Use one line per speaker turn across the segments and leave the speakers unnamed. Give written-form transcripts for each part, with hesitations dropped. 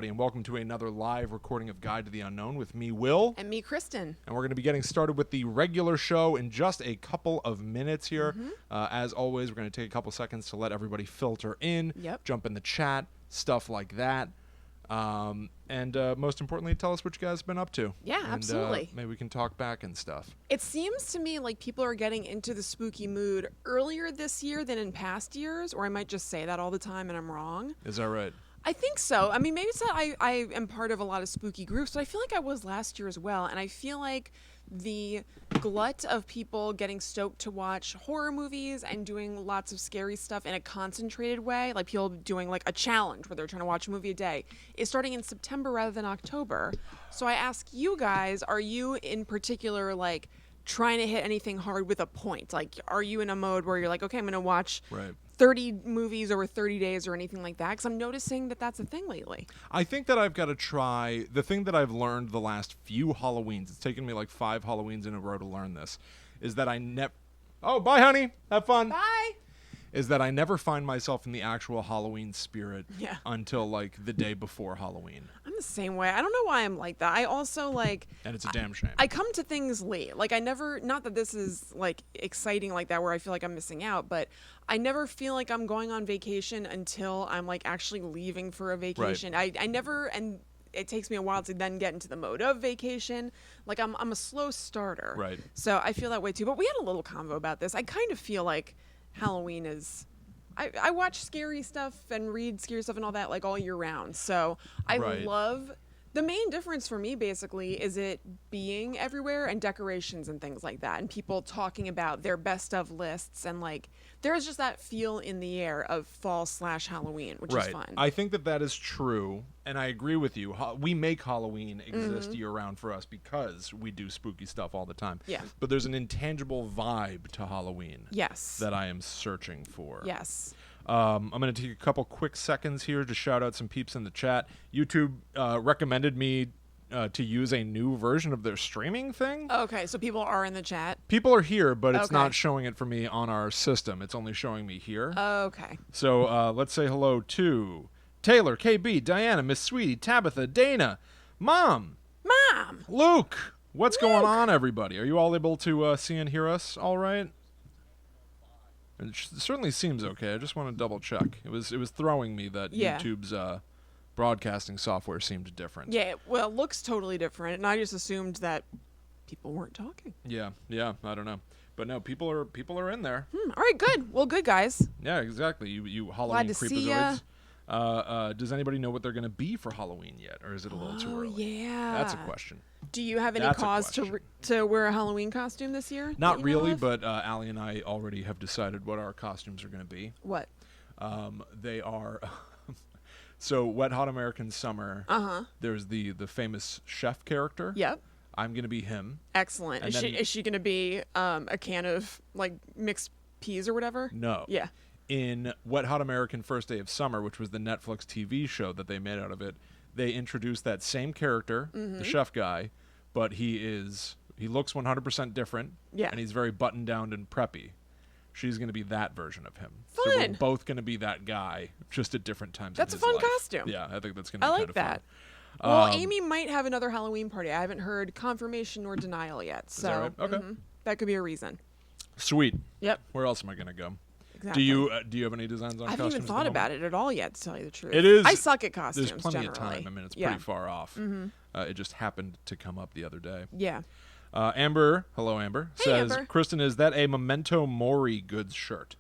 And welcome to another live recording of Guide to the Unknown with me, Will.
And me, Kristen.
And we're going to be getting started with the regular show in just a couple of minutes here. As always, we're going to take a couple seconds to let everybody filter in, jump in the chat, stuff like that. And most importantly, tell us what you guys have been up to.
Yeah,
and,
absolutely.
Maybe we can talk back and stuff.
It seems to me like people are getting into the spooky mood earlier this year than in past years, or I might just say that all the time and I'm wrong.
Is that right?
I think so. I mean, maybe it's that I am part of a lot of spooky groups, but I feel like I was last year as well. And I feel like the glut of people getting stoked to watch horror movies and doing lots of scary stuff in a concentrated way, like people doing like a challenge where they're trying to watch a movie a day, is starting in September rather than October. So I ask you guys, are you in particular like trying to hit anything hard with a point? Like, are you in a mode where you're like, okay, I'm going to watch 30 movies over 30 days or anything like that? Because I'm noticing that that's a thing lately.
I think that I've got to try the thing that I've learned the last few Halloweens. It's taken me like 5 Halloweens in a row to learn this. Is that I never... Oh, bye, honey. Have fun.
Bye.
Is that I never find myself in the actual Halloween spirit until like the day before Halloween.
I'm the same way. I don't know why I'm like that. I also like...
And it's a damn shame.
I come to things late. Like I never... Not that this is like exciting like that where I feel like I'm missing out, but I never feel like I'm going on vacation until I'm like actually leaving for a vacation.
Right.
I never... And it takes me a while to then get into the mode of vacation. Like I'm a slow starter.
Right.
So I feel that way too. But we had a little convo about this. I kind of feel like Halloween is... I watch scary stuff and read scary stuff and all that like all year round. So I love... The main difference for me basically is it being everywhere and decorations and things like that and people talking about their best of lists and like there's just that feel in the air of fall/Halloween, which is fun.
I think that is true, and I agree with you. We make Halloween exist year-round for us because we do spooky stuff all the time.
Yeah.
But there's an intangible vibe to Halloween that I am searching for.
Yes.
I'm going to take a couple quick seconds here to shout out some peeps in the chat. YouTube recommended me to use a new version of their streaming thing.
Okay, so people are in the chat.
People are here, but it's not showing it for me on our system. It's only showing me here.
Okay.
So let's say hello to Taylor, KB, Diana, Miss Sweetie, Tabitha, Dana, Mom, Luke. What's going on, everybody? Are you all able to see and hear us all right? It certainly seems okay. I just want to double check. It was throwing me that YouTube's broadcasting software seemed different.
Yeah, well, it looks totally different, and I just assumed that people weren't talking.
Yeah, I don't know. But no, people are in there.
All right, good. Well, good, guys.
Yeah, exactly. You Halloween
Glad to see ya.
Creepazoids. Does anybody know what they're going to be for Halloween yet, or is it a little too early?
Yeah.
That's a question.
Do you have any cause to wear a Halloween costume this year?
Not really, but Allie and I already have decided what our costumes are going to be.
What?
They are... So, Wet Hot American Summer, there's the famous chef character.
Yep.
I'm going to be him.
Excellent. Is she going to be a can of, like, mixed peas or whatever?
No.
Yeah.
In Wet Hot American First Day of Summer, which was the Netflix TV show that they made out of it, they introduced that same character, the chef guy, but he looks 100% different. Yeah. And he's very buttoned down and preppy. She's going to be that version of him.
Fun.
So we're both going to be that guy, just at different times in his life.
That's a fun costume.
Yeah, I think that's going to be
kind
of fun.
I like that. Well, Amy might have another Halloween party. I haven't heard confirmation or denial yet. So
is that right? Okay.
That could be a reason.
Sweet.
Yep.
Where else am I going to go?
Exactly.
Do you have any designs on costumes?
I haven't even thought about it at all yet, to tell you the truth.
It is.
I suck at costumes.
There's plenty
generally.
of time. I mean, it's pretty far off. It just happened to come up the other day.
Yeah.
Amber, hello Amber, says,
Amber.
Kristen, is that a Memento Mori goods shirt?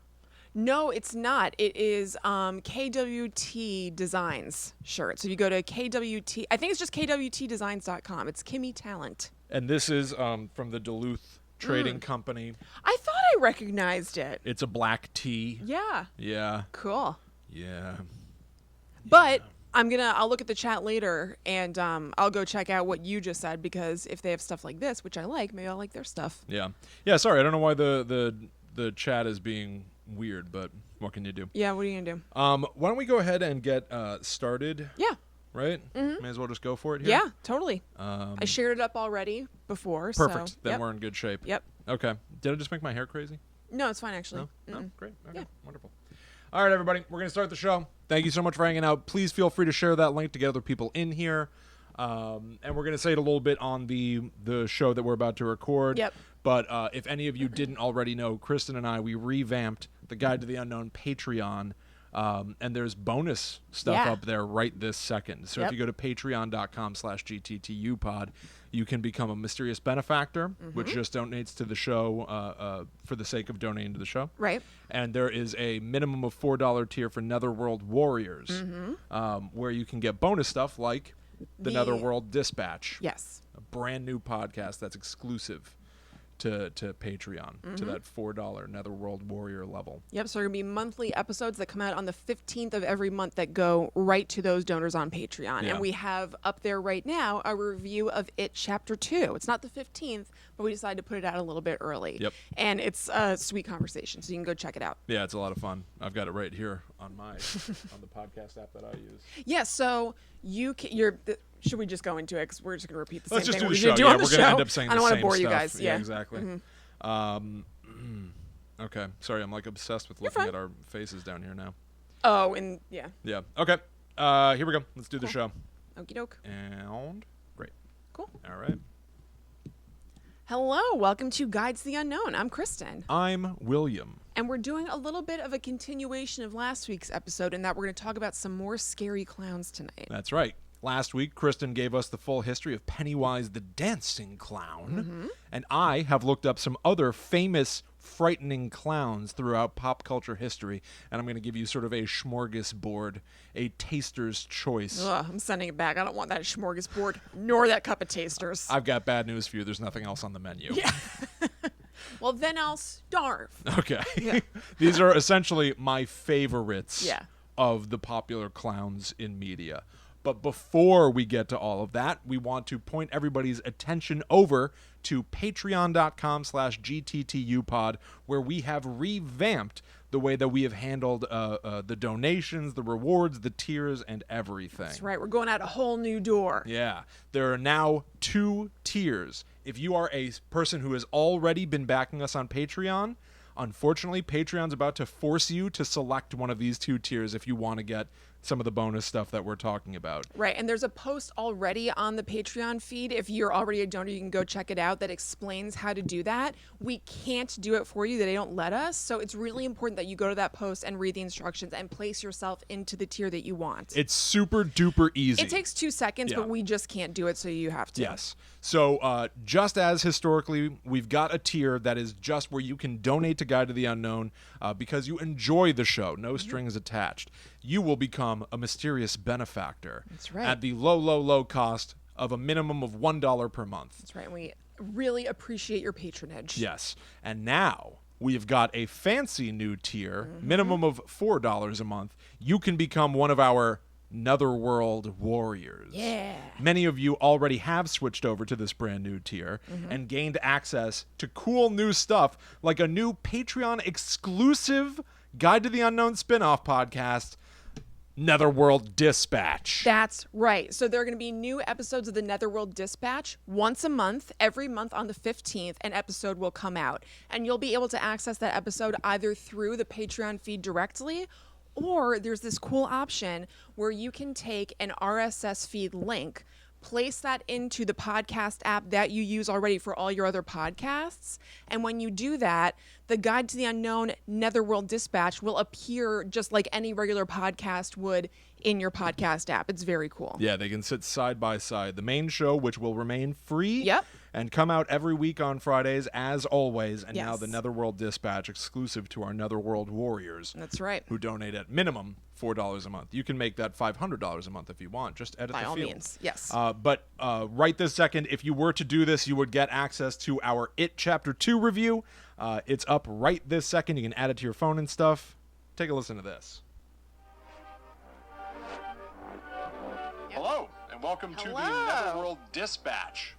No, it's not. It is KWT Designs shirt. So you go to KWT, I think it's just KWTdesigns.com. It's Kimmy Talent.
And this is from the Duluth Trading Company.
I thought I recognized it.
It's a black tee.
Yeah.
Yeah.
Cool.
Yeah.
But I'll look at the chat later and I'll go check out what you just said, because if they have stuff like this, which I like, maybe I'll like their stuff.
Yeah. Yeah, sorry, I don't know why the chat is being weird, but what can you do?
Yeah, what are you gonna do?
Why don't we go ahead and get started?
Yeah.
Right? May as well just go for it here.
Yeah, totally. I shared it up already before.
Perfect.
So,
Then we're in good shape.
Yep.
Okay. Did I just make my hair crazy?
No, it's fine actually.
No? Great. Okay.
Yeah.
Wonderful. All right, everybody. We're going to start the show. Thank you so much for hanging out. Please feel free to share that link to get other people in here. And we're going to say it a little bit on the show that we're about to record.
Yep.
But if any of you didn't already know, Kristen and I, we revamped the Guide to the Unknown Patreon. And there's bonus stuff up there right this second. So if you go to patreon.com/GTTUpod, you can become a mysterious benefactor, which just donates to the show for the sake of donating to the show.
Right.
And there is a minimum of $4 tier for Netherworld Warriors, where you can get bonus stuff like the Netherworld Dispatch.
Yes.
A brand new podcast that's exclusive to Patreon, to that $4 Netherworld Warrior level.
Yep, so there are going to be monthly episodes that come out on the 15th of every month that go right to those donors on Patreon.
Yeah.
And we have up there right now a review of It Chapter 2. It's not the 15th, but we decided to put it out a little bit early.
Yep.
And it's a sweet conversation, so you can go check it out.
Yeah, it's a lot of fun. I've got it right here on my on the podcast app that I use.
Yeah, so should we just go into it? Because we're just going to repeat the
Let's
same
just
thing
do the
we
show.
did do
Yeah,
on the
we're
show.
going to end up saying
I don't
the
want to
same
bore you
stuff.
guys. Yeah,
exactly. Okay. Sorry, I'm like obsessed with looking at our faces down here now.
Oh, and yeah.
Yeah. Okay. Here we go. Let's do the show.
Okie doke.
And great.
Cool.
All right.
Hello, welcome to Guides to the Unknown. I'm Kristen.
I'm William.
And we're doing a little bit of a continuation of last week's episode in that we're going to talk about some more scary clowns tonight.
That's right. Last week, Kristen gave us the full history of Pennywise the Dancing Clown. And I have looked up some other famous, frightening clowns throughout pop culture history. And I'm going to give you sort of a smorgasbord, a taster's choice.
Ugh, I'm sending it back. I don't want that smorgasbord nor that cup of tasters.
I've got bad news for you. There's nothing else on the menu.
Yeah. Well, then I'll starve.
Okay.
Yeah.
These are essentially my favorites
Yeah.
of the popular clowns in media. But before we get to all of that, we want to point everybody's attention over to patreon.com/GTTUpod, where we have revamped the way that we have handled the donations, the rewards, the tiers, and everything.
That's right. We're going out a whole new door.
Yeah. There are now 2 tiers. If you are a person who has already been backing us on Patreon, unfortunately, Patreon's about to force you to select one of these 2 tiers if you want to get some of the bonus stuff that we're talking about.
Right, and there's a post already on the Patreon feed. If you're already a donor, you can go check it out that explains how to do that. We can't do it for you. They don't let us. So it's really important that you go to that post and read the instructions and place yourself into the tier that you want.
It's super duper easy.
It takes 2 seconds, but we just can't do it, so you have to.
Yes. So just as historically, we've got a tier that is just where you can donate to Guide to the Unknown because you enjoy the show, no strings attached. You will become a mysterious benefactor.
That's right.
At the low cost of a minimum of $1 per month.
That's right. We really appreciate your patronage.
Yes. And now we've got a fancy new tier, minimum of $4 a month. You can become one of our Netherworld Warriors.
Yeah.
Many of you already have switched over to this brand new tier and gained access to cool new stuff like a new Patreon exclusive Guide to the Unknown spin-off podcast, Netherworld Dispatch.
That's right. So there are going to be new episodes of the Netherworld Dispatch once a month. Every month on the 15th, an episode will come out. And you'll be able to access that episode either through the Patreon feed directly, or there's this cool option where you can take an RSS feed link, place that into the podcast app that you use already for all your other podcasts. And when you do that, the Guide to the Unknown Netherworld Dispatch will appear just like any regular podcast would in your podcast app. It's very cool.
Yeah, they can sit side by side. The main show, which will remain free.
Yep.
And come out every week on Fridays, as always. And now
Yes.
the Netherworld Dispatch, exclusive to our Netherworld Warriors.
That's right.
Who donate at minimum $4 a month. You can make that $500 a month if you want. Just edit
By
the
all
field.
means, yes.
But right this second, if you were to do this, you would get access to our It Chapter 2 review. It's up right this second. You can add it to your phone and stuff. Take a listen to this. Hello, and welcome to the Netherworld Dispatch.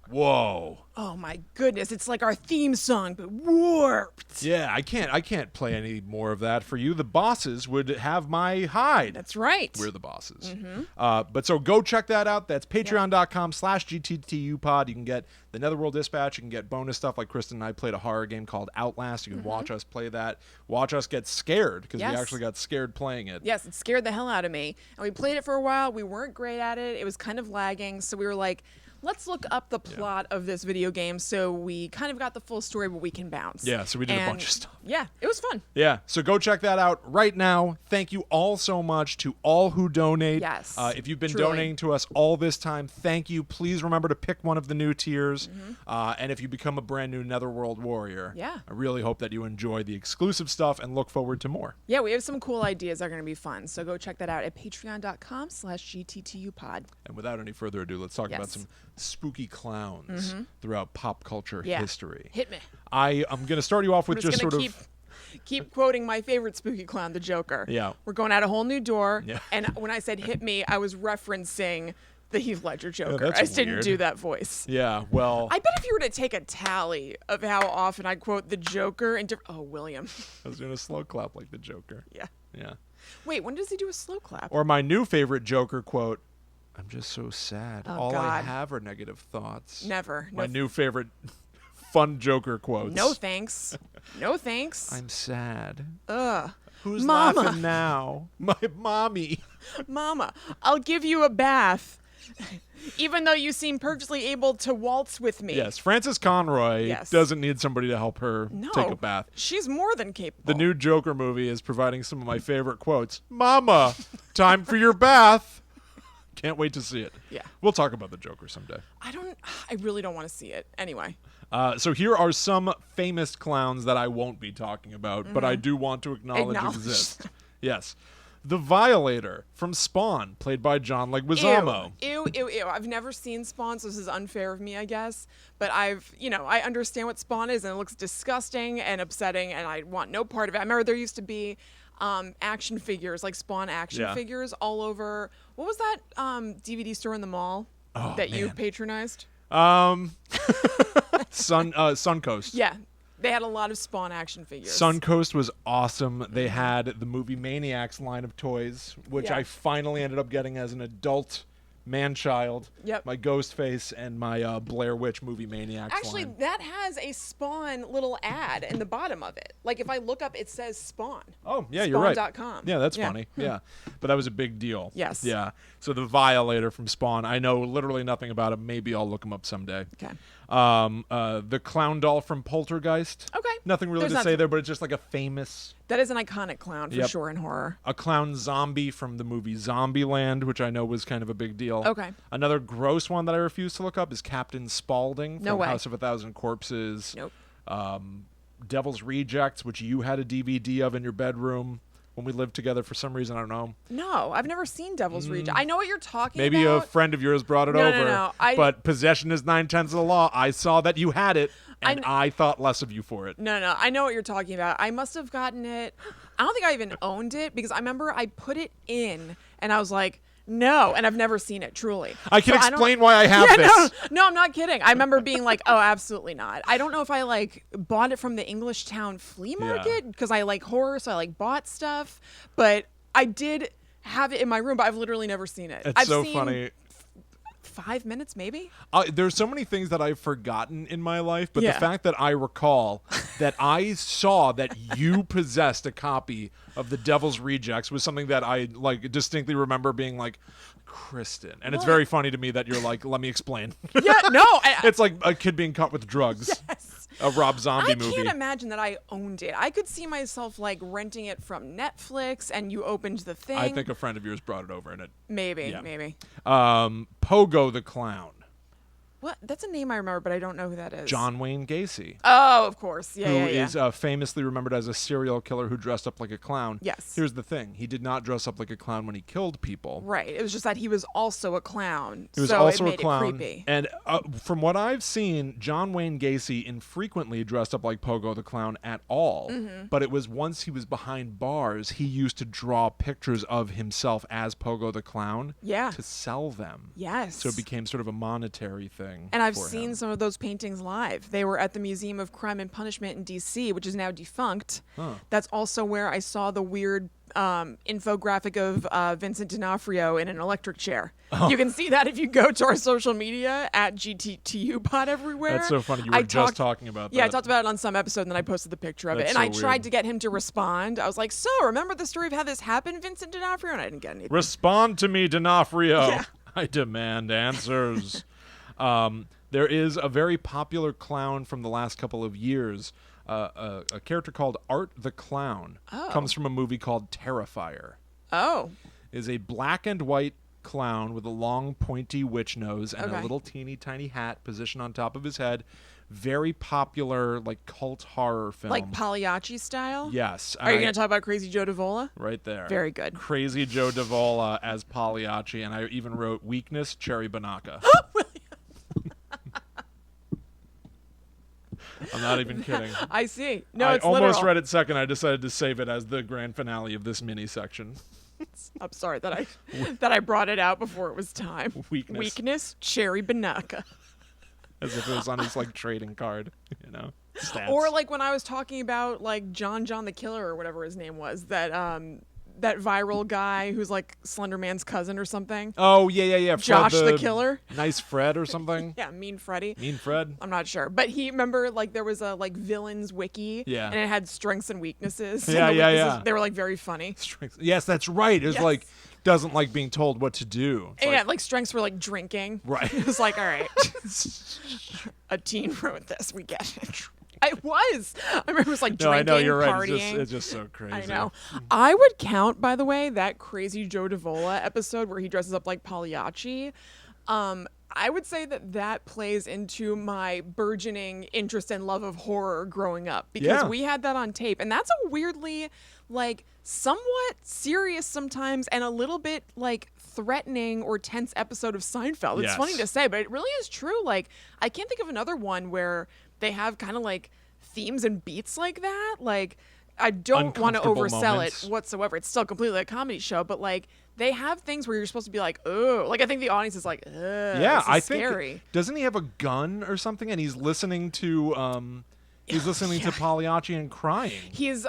A Whoa.
Oh my goodness, it's like our theme song, but warped.
Yeah, I can't play any more of that for you. The bosses would have my hide.
That's right.
We're the bosses. But so go check that out. That's patreon.com/GTTUpod. You can get the Netherworld Dispatch. You can get bonus stuff like Kristen and I played a horror game called Outlast. You can watch us play that. Watch us get scared because we actually got scared playing it.
Yes, it scared the hell out of me. And we played it for a while. We weren't great at it. It was kind of lagging. So we were like, let's look up the plot of this video game so we kind of got the full story, but we can bounce.
Yeah, so we did a bunch of stuff.
Yeah, it was fun.
Yeah, so go check that out right now. Thank you all so much to all who donate.
Yes,
if you've been
truly
donating to us all this time, thank you. Please remember to pick one of the new tiers. And if you become a brand new Netherworld warrior, I really hope that you enjoy the exclusive stuff and look forward to more.
Yeah, we have some cool ideas that are going to be fun. So go check that out at patreon.com/GTTUpod.
And without any further ado, let's talk about some spooky clowns throughout pop culture history.
Hit me.
I'm going to start you off with just sort of...
Keep quoting my favorite spooky clown, the Joker.
Yeah.
We're going out a whole new door. Yeah. And when I said hit me, I was referencing the Heath Ledger Joker. I just didn't do that voice.
Yeah, well...
I bet if you were to take a tally of how often I quote the Joker in different... Oh, William.
I was doing a slow clap like the Joker.
Yeah.
Yeah.
Wait, when does he do a slow clap?
Or my new favorite Joker quote, I'm just so sad.
Oh,
All
God.
I have are negative thoughts.
Never.
My new favorite fun Joker quotes.
No thanks. No thanks.
I'm sad.
Ugh.
Who's
Mama.
laughing now? My mommy.
Mama, I'll give you a bath. Even though you seem perfectly able to waltz with me.
Yes, Frances Conroy doesn't need somebody to help her take a bath.
She's more than capable.
The new Joker movie is providing some of my favorite quotes. Mama, time for your bath. Can't wait to see it.
Yeah.
We'll talk about the Joker someday.
I really don't want to see it. Anyway.
So here are some famous clowns that I won't be talking about, but I do want to acknowledge exist. Yes. The Violator from Spawn, played by John Leguizamo.
Ew. I've never seen Spawn, so this is unfair of me, I guess. But I understand what Spawn is, and it looks disgusting and upsetting, and I want no part of it. I remember there used to be action figures, like Spawn action figures all over. What was that DVD store in the mall that you patronized?
Suncoast.
Yeah. They had a lot of Spawn action figures.
Suncoast was awesome. They had the movie Maniacs line of toys, which I finally ended up getting as an adult man-child.
Yep.
My Ghostface and my Blair Witch movie Maniacs
Actually,
line.
that has a Spawn little ad in the bottom of it. Like, if I look up, it says Spawn.
Oh, yeah, you're right.
Spawn.com.
Yeah, that's funny. Yeah. But that was a big deal.
Yes.
Yeah. So the Violator from Spawn, I know literally nothing about him. Maybe I'll look him up someday.
Okay.
The clown doll from Poltergeist.
Okay.
Nothing really to say there, but it's just like a famous...
That is an iconic clown for sure in horror.
A clown zombie from the movie Zombieland, which I know was kind of a big deal.
Okay.
Another gross one that I refuse to look up is Captain Spaulding from House of a Thousand Corpses.
Nope.
Devil's Rejects, which you had a DVD of in your bedroom when we lived together for some reason. I don't know.
No, I've never seen Devil's Rejects. I know what you're talking about.
Maybe a friend of yours brought it over.
No.
But possession is 9/10 of the law. I saw that you had it, and I thought less of you for it.
No. I know what you're talking about. I must have gotten it. I don't think I even owned it because I remember I put it in, and I was like, no, and I've never seen it, truly.
I can explain why I have this.
No, I'm not kidding. I remember being like, oh, absolutely not. I don't know if I bought it from the English Town flea market because I like horror, so I bought stuff. But I did have it in my room, but I've literally never seen it.
It's so funny.
5 minutes, maybe?
There's so many things that I've forgotten in my life, but the fact that I recall that I saw that you possessed a copy of The Devil's Rejects was something that I distinctly remember being like, Kristen. And it's very funny to me that you're like, let me explain.
Yeah, no.
It's like a kid being caught with drugs.
Yes.
A Rob Zombie movie.
I can't imagine that I owned it. I could see myself renting it from Netflix, and you opened the thing.
I think a friend of yours brought it over in it.
Maybe.
Pogo the Clown.
What? That's a name I remember, but I don't know who that is.
John Wayne Gacy.
Oh, of course. Yeah,
who
yeah.
is famously remembered as a serial killer who dressed up like a clown.
Yes.
Here's the thing. He did not dress up like a clown when he killed people.
Right. It was just that he was also a clown.
He was
so
also
it made
a clown.
It creepy.
And from what I've seen, John Wayne Gacy infrequently dressed up like Pogo the Clown at all. Mm-hmm. But it was once he was behind bars, he used to draw pictures of himself as Pogo the Clown to sell them.
Yes.
So it became sort of a monetary thing. thing.
And I've
for
seen
him.
some of those paintings live. They were at the Museum of Crime and Punishment in D.C., which is now defunct.
Huh.
That's also where I saw the weird infographic of Vincent D'Onofrio in an electric chair.
Oh.
You can see that if you go to our social media at GTTUpod everywhere.
That's so funny. You were just talking about that.
Yeah, I talked about it on some episode, and then I posted the picture of it.
That's
And
so
I tried
weird.
to get him to respond. I was like, so, remember the story of how this happened, Vincent D'Onofrio? And I didn't get anything.
Respond to me, D'Onofrio.
Yeah.
I demand answers. There is a very popular clown from the last couple of years, a character called Art the Clown.
Oh.
Comes from a movie called Terrifier.
Oh.
Is a black and white clown with a long pointy witch nose and a
Okay.
little teeny tiny hat positioned on top of his head. Very popular, like, cult horror film.
Like Pagliacci style?
Yes.
Are you going to talk about Crazy Joe Davola?
Right there.
Very good.
Crazy Joe Davola as Pagliacci, and I even wrote weakness, Cherry Banaka. I'm not even kidding.
I see. No,
I
it's
almost
literal.
read it second. I decided to save it as the grand finale of this mini section.
I'm sorry that I brought it out before it was time.
Weakness.
Weakness, Cherry Banaka.
As if it was on his, like, trading card, you know? Stats.
Or like when I was talking about like John the Killer or whatever his name was, that viral guy who's like Slender Man's cousin or something.
Oh, yeah. Fred
Josh the Killer?
Nice Fred or something?
Yeah, Mean Freddy.
Mean Fred?
I'm not sure, but he remember like there was a like villains wiki,
Yeah.
and it had strengths and weaknesses. and
Yeah,
the
yeah,
weaknesses,
yeah.
They were like very funny.
Strength. Yes, that's right. It was
Yes.
like, doesn't like being told what to do. It's
And
like,
yeah, like strengths were like drinking.
Right.
It was like, all right, a teen wrote this. We get it. I was. I remember it was like
no, I
drinking,
know, you're right.
partying.
It's just so crazy.
I know. I would count, by the way, that Crazy Joe Davola episode where he dresses up like Pagliacci. I would say that plays into my burgeoning interest and love of horror growing up because
Yeah.
we had that on tape, and that's a weirdly like somewhat serious sometimes and a little bit like threatening or tense episode of Seinfeld. It's
Yes.
funny to say, but it really is true. Like I can't think of another one where they have kind of like themes and beats like that. Like I don't want to
Uncomfortable
oversell
moments.
it whatsoever. It's still completely a comedy show, but like they have things where you're supposed to be like, oh, like I think the audience is like,
Yeah,
this is
I
scary.
think. Doesn't he have a gun or something? And he's listening to to Pagliacci and crying.
He's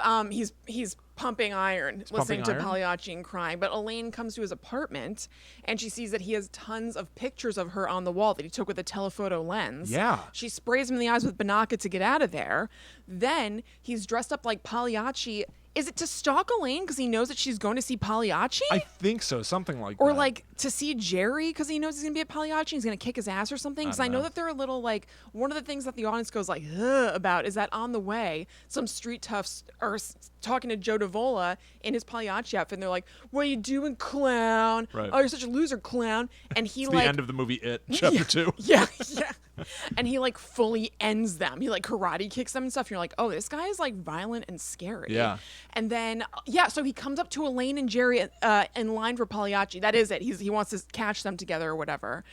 pumping iron, listening
pumping
to
iron?
Pagliacci and crying. But Elaine comes to his apartment and she sees that he has tons of pictures of her on the wall that he took with a telephoto lens.
Yeah.
She sprays him in the eyes with Banaka to get out of there. Then he's dressed up like Pagliacci. Is it to stalk Elaine because he knows that she's going to see Pagliacci?
I think so, something like
Or
that.
like to see Jerry because he knows he's gonna be at Pagliacci, he's gonna kick his ass or something. Because I
don't
know
know.
that they're a little like one of the things that the audience goes like ugh about is that on the way some street toughs are talking to Joe Davola in his Pagliacci outfit, and they're like, "What are you doing, clown?
Right.
Oh, you're such a loser, clown!" And he
It's
like
the end of the movie It, Chapter 2.
yeah. And he like fully ends them. He like karate kicks them and stuff. And you're like, oh, this guy is like violent and scary.
Yeah.
And then so he comes up to Elaine and Jerry in line for Pagliacci. That is it. He wants to catch them together or whatever.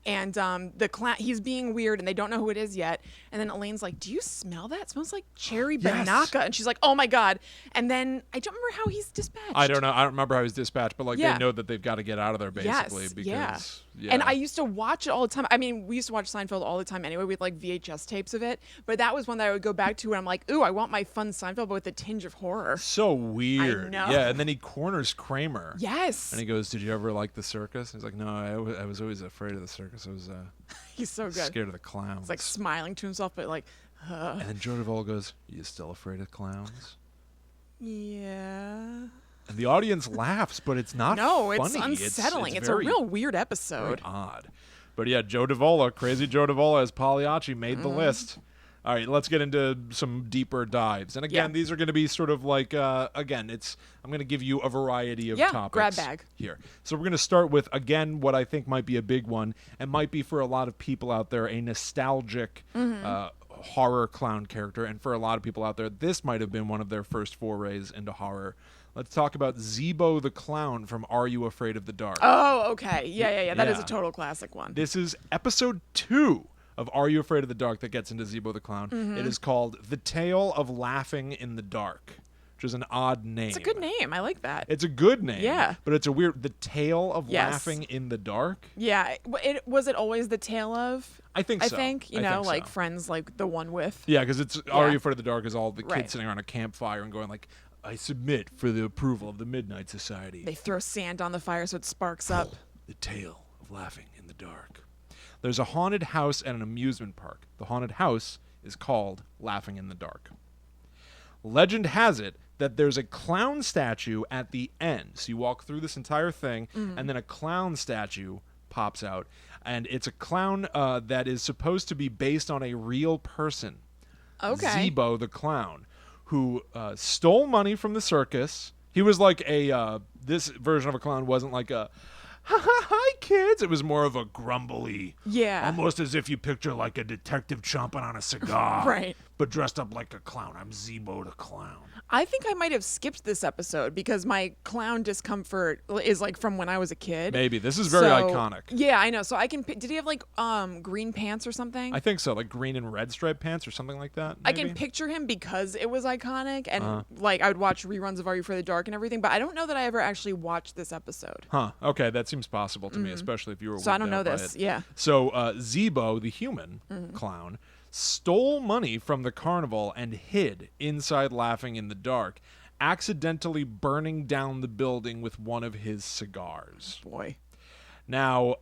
And the clown, he's being weird, and they don't know who it is yet. And then Elaine's like, "Do you smell that? It smells like cherry
Yes.
banaka." And she's like, "Oh my god!" And then I don't remember how he's dispatched.
I don't know. I don't remember how he's dispatched, but like
Yeah.
they know that they've got to get out of there basically
Yes,
because
And I used to watch it all the time. I mean, we used to watch Seinfeld all the time anyway with like VHS tapes of it. But that was one that I would go back to and I'm like, ooh, I want my fun Seinfeld, but with a tinge of horror.
so weird.
know.
Yeah, and then he corners Kramer.
Yes.
And he goes, "Did you ever like the circus?" He's like, "No, I was always afraid of the circus. I was
He's so good.
scared of the clowns."
It's like smiling to himself, but like,
and then Joe Davola goes, "You still afraid of clowns?"
yeah.
And the audience laughs, but it's not
No,
funny.
it's unsettling. It's a
very-
real weird
very
episode.
odd. But yeah, Joe Davola, Crazy Joe Davola as Pagliacci made the list. All right, let's get into some deeper dives. And again,
Yeah.
these are going to be sort of like, I'm going to give you a variety of topics
grab bag.
here. So we're going to start with, again, what I think might be a big one and might be for a lot of people out there, a nostalgic horror clown character. And for a lot of people out there, this might have been one of their first forays into horror. Let's talk about Zeebo the Clown from Are You Afraid of the Dark?
Oh, okay. Yeah. That is
Yeah.
a total classic one.
This is episode 2 of Are You Afraid of the Dark that gets into Zeebo the Clown. It is called The Tale of Laughing in the Dark, which which is an odd name.
It's a good name. I like that.
It's a good name.
Yeah.
But it's a weird... The Tale of
Yes.
Laughing in the Dark?
Yeah. Was it always the tale of?
I think so.
I think,
I think
like
so.
Friends, like the one with.
Yeah, because it's Are You Afraid of the Dark is all the kids
Right.
sitting around a campfire and going like, I submit for the approval of the Midnight Society.
They throw sand on the fire so it sparks up.
The Tale of Laughing in the Dark. There's a haunted house at an amusement park. The haunted house is called Laughing in the Dark. Legend has it that there's a clown statue at the end. So you walk through this entire thing, and then a clown statue pops out. And it's a clown that is supposed to be based on a real person.
Okay.
Zeebo the Clown, who stole money from the circus. He was like this version of a clown wasn't like a, hi kids. It was more of a grumbly, almost as if you picture like a detective chomping on a cigar,
Right.
but dressed up like a clown. I'm Zeebo the Clown.
I think I might have skipped this episode because my clown discomfort is like from when I was a kid.
Maybe this is very iconic.
Yeah, I know. So I can. Did he have like green pants or something?
I think so, like green and red striped pants or something like that.
I
maybe?
can picture him because it was iconic, and like I would watch reruns of Are You Afraid of the Dark and everything, but I don't know that I ever actually watched this episode.
Huh. Okay, that seems possible to me, especially if you were.
So I don't
weirded
know
out by
this.
it.
Yeah.
So Zeebo, the human clown, stole money from the carnival and hid inside Laughing in the Dark, accidentally burning down the building with one of his cigars.
Boy.
Now,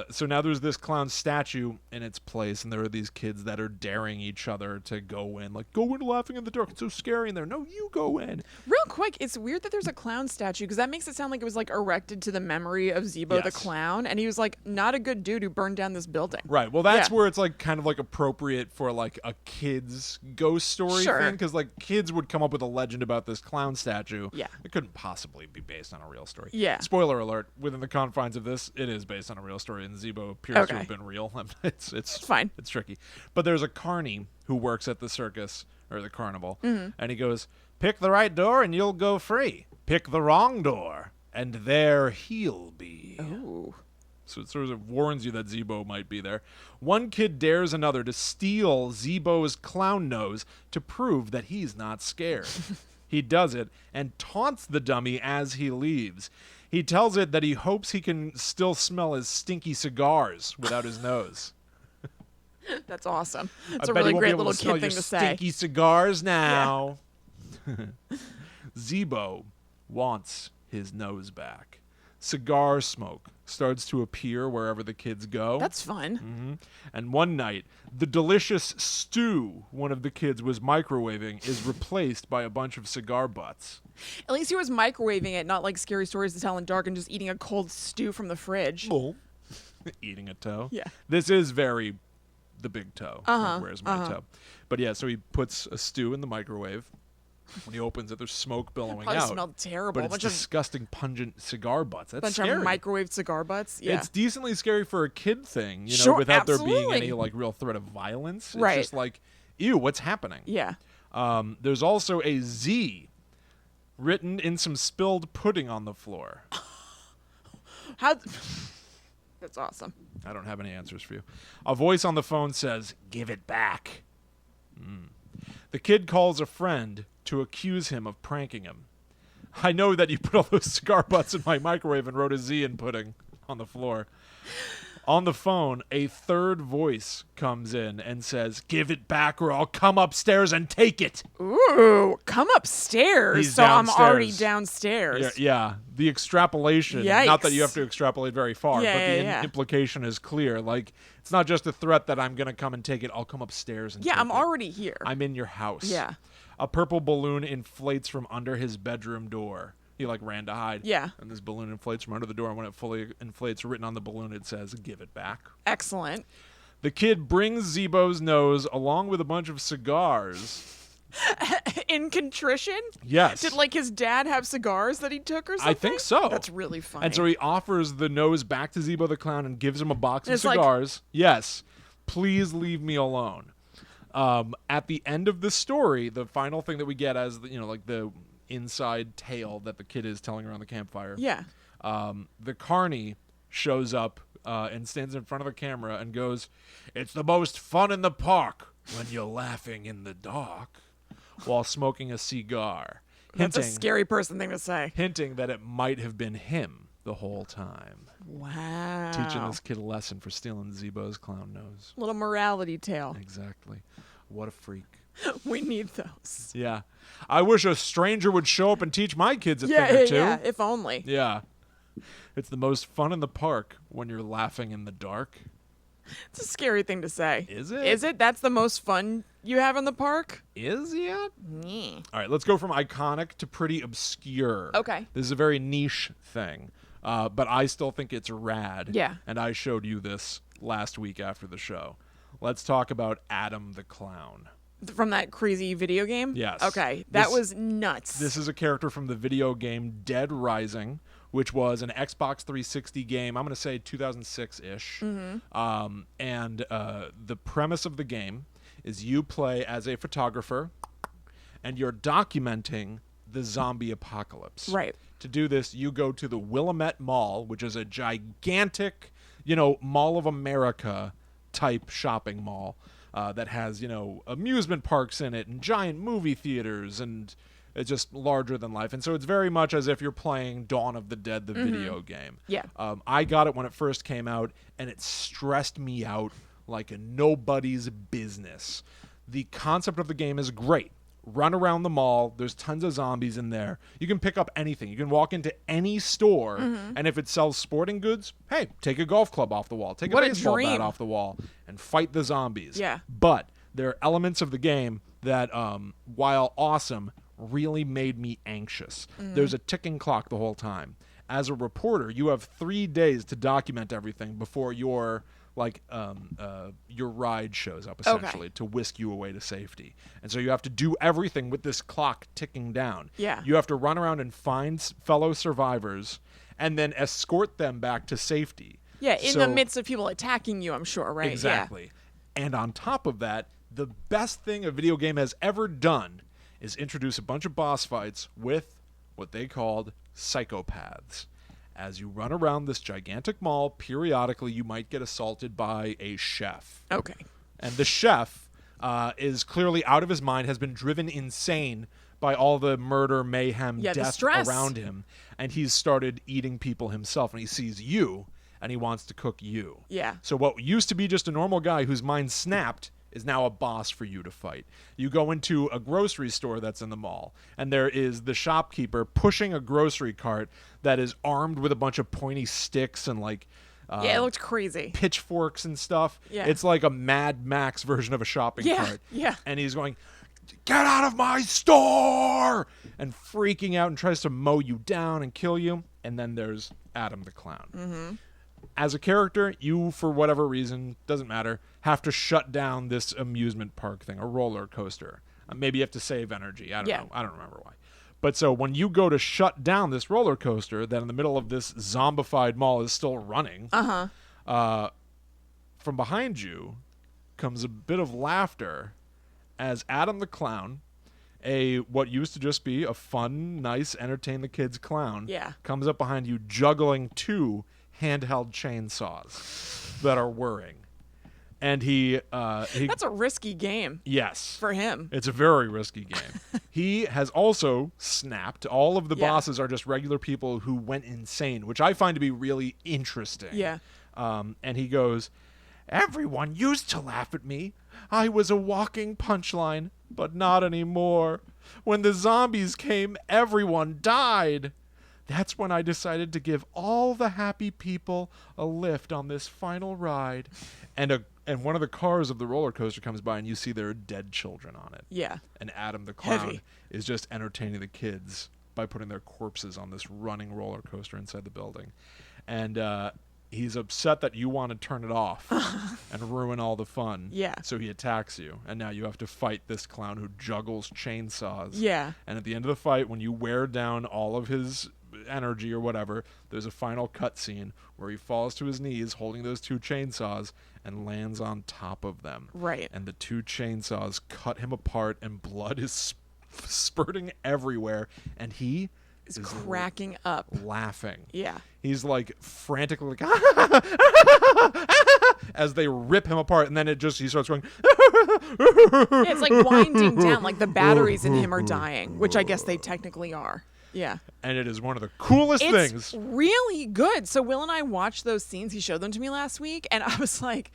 so now there's this clown statue in its place, and there are these kids that are daring each other to go in. Like, go in Laughing in the Dark. It's so scary in there. No, you go in.
Real quick, it's weird that there's a clown statue because that makes it sound like it was like erected to the memory of Zeebo the
Yes.
Clown, and he was like not a good dude who burned down this building.
Right. Well, that's
Yeah.
where it's like kind of like appropriate for like a kid's ghost story
Sure.
thing, because like kids would come up with a legend about this clown statue.
Yeah.
It couldn't possibly be based on a real story.
Yeah.
Spoiler alert: within the confines of this, it is based on a real story, and Zeebo appears to
Okay.
have been real. It's
fine.
It's tricky. But there's a carny who works at the circus or the carnival, and he goes, "Pick the right door and you'll go free. Pick the wrong door and there he'll be."
Ooh.
So it sort of warns you that Zeebo might be there. One kid dares another to steal Zeebo's clown nose to prove that he's not scared. He does it and taunts the dummy as he leaves. He tells it that he hopes he can still smell his stinky cigars without his nose.
That's awesome. It's
I
a
bet he
really
won't be
great
able
little
to smell
kid thing
your
to say.
stinky cigars now. Zeebo wants his nose back. Cigar smoke starts to appear wherever the kids go.
That's fun.
And one night, the delicious stew one of the kids was microwaving is replaced by a bunch of cigar butts.
At least he was microwaving it, not like scary stories to tell in dark and just eating a cold stew from the fridge.
Eating a toe.
Yeah.
This is very the big toe.
Uh-huh,
Where's my toe? But yeah, so he puts a stew in the microwave. When he opens it, there's smoke billowing
Probably
out.
smelled terrible.
But
A
it's
bunch of
disgusting, pungent cigar butts. That's
bunch
scary.
of microwaved cigar butts. Yeah.
It's decently scary for a kid thing, you know,
Sure,
without there being
absolutely.
any like real threat of violence. It's
Right.
just like, ew, what's happening?
Yeah.
There's also a Z written in some spilled pudding on the floor.
How? That's awesome.
I don't have any answers for you. A voice on the phone says, "Give it back." The kid calls a friend to accuse him of pranking him. "I know that you put all those cigar butts in my microwave and wrote a Z in pudding on the floor." On the phone, a third voice comes in and says, "Give it back or I'll come upstairs and take it."
Ooh, come upstairs.
He's
so I'm already
downstairs.
downstairs.
Yeah, the extrapolation, not that you have
Yikes.
to extrapolate very far,
Yeah,
but the
yeah, yeah.
implication is clear. Like, it's not just a threat that I'm going to come and take it. I'll come upstairs and
Yeah,
take
I'm
it.
already here.
I'm in your house.
Yeah.
A purple balloon inflates from under his bedroom door. He, like, ran to hide.
Yeah.
And this balloon inflates from under the door, and when it fully inflates, written on the balloon, it says, "Give it back."
Excellent.
The kid brings Zeebo's nose along with a bunch of cigars.
In contrition?
Yes.
Did like his dad have cigars that he took or something?
I think so.
That's really funny.
And so he offers the nose back to Zeebo the Clown and gives him a box of
It's like-
cigars. Yes. Please leave me alone. At the end of the story, the final thing that we get as the, like the inside tale that the kid is telling around the campfire.
Yeah.
The carny shows up and stands in front of the camera and goes, "It's the most fun in the park when you're laughing in the dark," while smoking a cigar.
That's a scary person thing to say.
Hinting that it might have been him the whole time.
Wow.
Teaching this kid a lesson for stealing Zeebo's clown nose.
Little morality tale.
Exactly. What a freak.
We need those.
Yeah. I wish a stranger would show up and teach my kids a thing or two.
Yeah, if only.
Yeah. It's the most fun in the park when you're laughing in the dark.
It's a scary thing to say.
Is it?
Is it? That's the most fun you have in the park?
Is it?
Yeah.
All right, let's go from iconic to pretty obscure.
Okay.
This is a very niche thing, but I still think it's rad.
Yeah.
And I showed you this last week after the show. Let's talk about Adam the Clown.
From that crazy video game?
Yes.
Okay. That was nuts.
This is a character from the video game Dead Rising, which was an Xbox 360 game, I'm going to say 2006-ish.
Mm-hmm.
And the premise of the game is you play as a photographer, and you're documenting the zombie apocalypse.
Right.
To do this, you go to the Willamette Mall, which is a gigantic, Mall of America type shopping mall that has, amusement parks in it and giant movie theaters, and it's just larger than life. And so it's very much as if you're playing Dawn of the Dead, the video game.
Yeah.
I got it when it first came out, and it stressed me out like a nobody's business. The concept of the game is great. Run around the mall. There's tons of zombies in there. You can pick up anything. You can walk into any store, and if it sells sporting goods, hey, take a golf club off the wall. Take a baseball bat off the wall and fight the zombies.
Yeah.
But there are elements of the game that, while awesome, really made me anxious. There's a ticking clock the whole time. As a reporter, you have 3 days to document everything before your ride shows up, essentially, to whisk you away to safety. And so you have to do everything with this clock ticking down.
Yeah.
You have to run around and find fellow survivors and then escort them back to safety.
Yeah, in the midst of people attacking you, I'm sure, right?
Exactly. Yeah. And on top of that, the best thing a video game has ever done is introduce a bunch of boss fights with what they called psychopaths. As you run around this gigantic mall, periodically you might get assaulted by a chef.
Okay.
And the chef is clearly out of his mind, has been driven insane by all the murder, mayhem, death around him. And he's started eating people himself. And he sees you, and he wants to cook you.
Yeah.
So what used to be just a normal guy whose mind snapped is now a boss for you to fight. You go into a grocery store that's in the mall, and there is the shopkeeper pushing a grocery cart that is armed with a bunch of pointy sticks and
it looked crazy.
Pitchforks and stuff.
Yeah.
It's like a Mad Max version of a shopping cart.
Yeah.
And he's going, "Get out of my store!" and freaking out and tries to mow you down and kill you. And then there's Adam the Clown. Mm-hmm. As a character, you, for whatever reason, doesn't matter, have to shut down this amusement park thing, a roller coaster. Maybe you have to save energy. I don't know. I don't remember why. But so when you go to shut down this roller coaster that in the middle of this zombified mall is still running, from behind you comes a bit of laughter as Adam the Clown, what used to just be a fun, nice, entertain the kids clown, comes up behind you juggling 2 handheld chainsaws that are whirring. And he
that's a risky game.
Yes.
For him.
It's a very risky game. He has also snapped. All of the bosses are just regular people who went insane, which I find to be really interesting.
Yeah.
And he goes, "Everyone used to laugh at me. I was a walking punchline, but not anymore. When the zombies came, everyone died. That's when I decided to give all the happy people a lift on this final ride." And one of the cars of the roller coaster comes by, and you see there are dead children on it.
Yeah.
And Adam the Clown is just entertaining the kids by putting their corpses on this running roller coaster inside the building. And he's upset that you want to turn it off and ruin all the fun.
Yeah.
So he attacks you, and now you have to fight this clown who juggles chainsaws.
Yeah.
And at the end of the fight, when you wear down all of his energy or whatever, there's a final cutscene where he falls to his knees holding those 2 chainsaws and lands on top of them.
Right.
And the 2 chainsaws cut him apart, and blood is spurting everywhere, and he is
cracking up,
laughing.
Yeah.
He's like frantically like as they rip him apart, and then he starts going
It's like winding down, like the batteries in him are dying, which I guess they technically are. Yeah.
And it is one of the coolest things.
It's really good. So Will and I watched those scenes. He showed them to me last week, and I was like,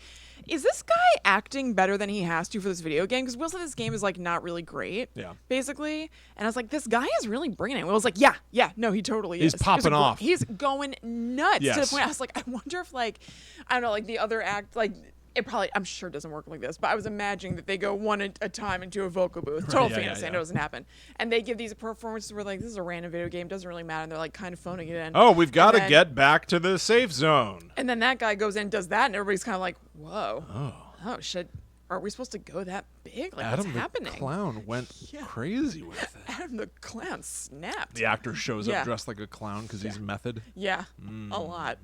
is this guy acting better than he has to for this video game? Because Will said this game is like not really great, basically. And I was like, this guy is really bringing it. Will was like, yeah, no, he totally is.
He's popping off.
He's going nuts
Yes.
to the point I was like, I wonder if like, I don't know, like the other act, like it probably, I'm sure it doesn't work like this, but I was imagining that they go one at a time into a vocal booth. Total fantasy. I know it doesn't happen. And they give these performances where like, this is a random video game, doesn't really matter. And they're like kind of phoning it in.
Oh, we've got to get back to the safe zone.
And then that guy goes in and does that, and everybody's kind of like, whoa. Oh, shit. Are we supposed to go that big? Like,
Adam
what's happening?
the Clown went crazy with it.
Adam the Clown snapped.
The actor shows up dressed like a clown because he's method.
Yeah, a lot.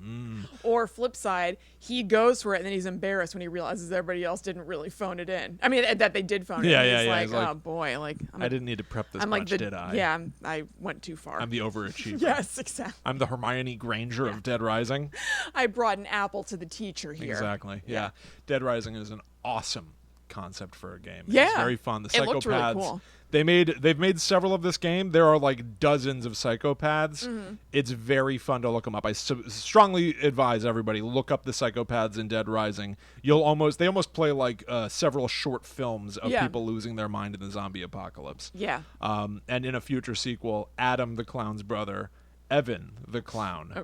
Or flip side, he goes for it, and then he's embarrassed when he realizes everybody else didn't really phone it in. I mean, that they did phone it in. He's like, oh, boy. Like,
I didn't need to prep this much, did I?
Yeah, I went too far.
I'm the overachiever.
Yes, exactly.
I'm the Hermione Granger of Dead Rising.
I brought an apple to the teacher here.
Exactly, yeah. Dead Rising is an awesome concept for a game.
Yeah.
It's very fun. The psychopaths.
It looked really cool.
They've made several of this game. There are like dozens of psychopaths. It's very fun to look them up. I strongly advise everybody look up the psychopaths in Dead Rising. They almost play like several short films of people losing their mind in the zombie apocalypse.
Yeah.
And in a future sequel, Adam the Clown's brother, Evan the Clown,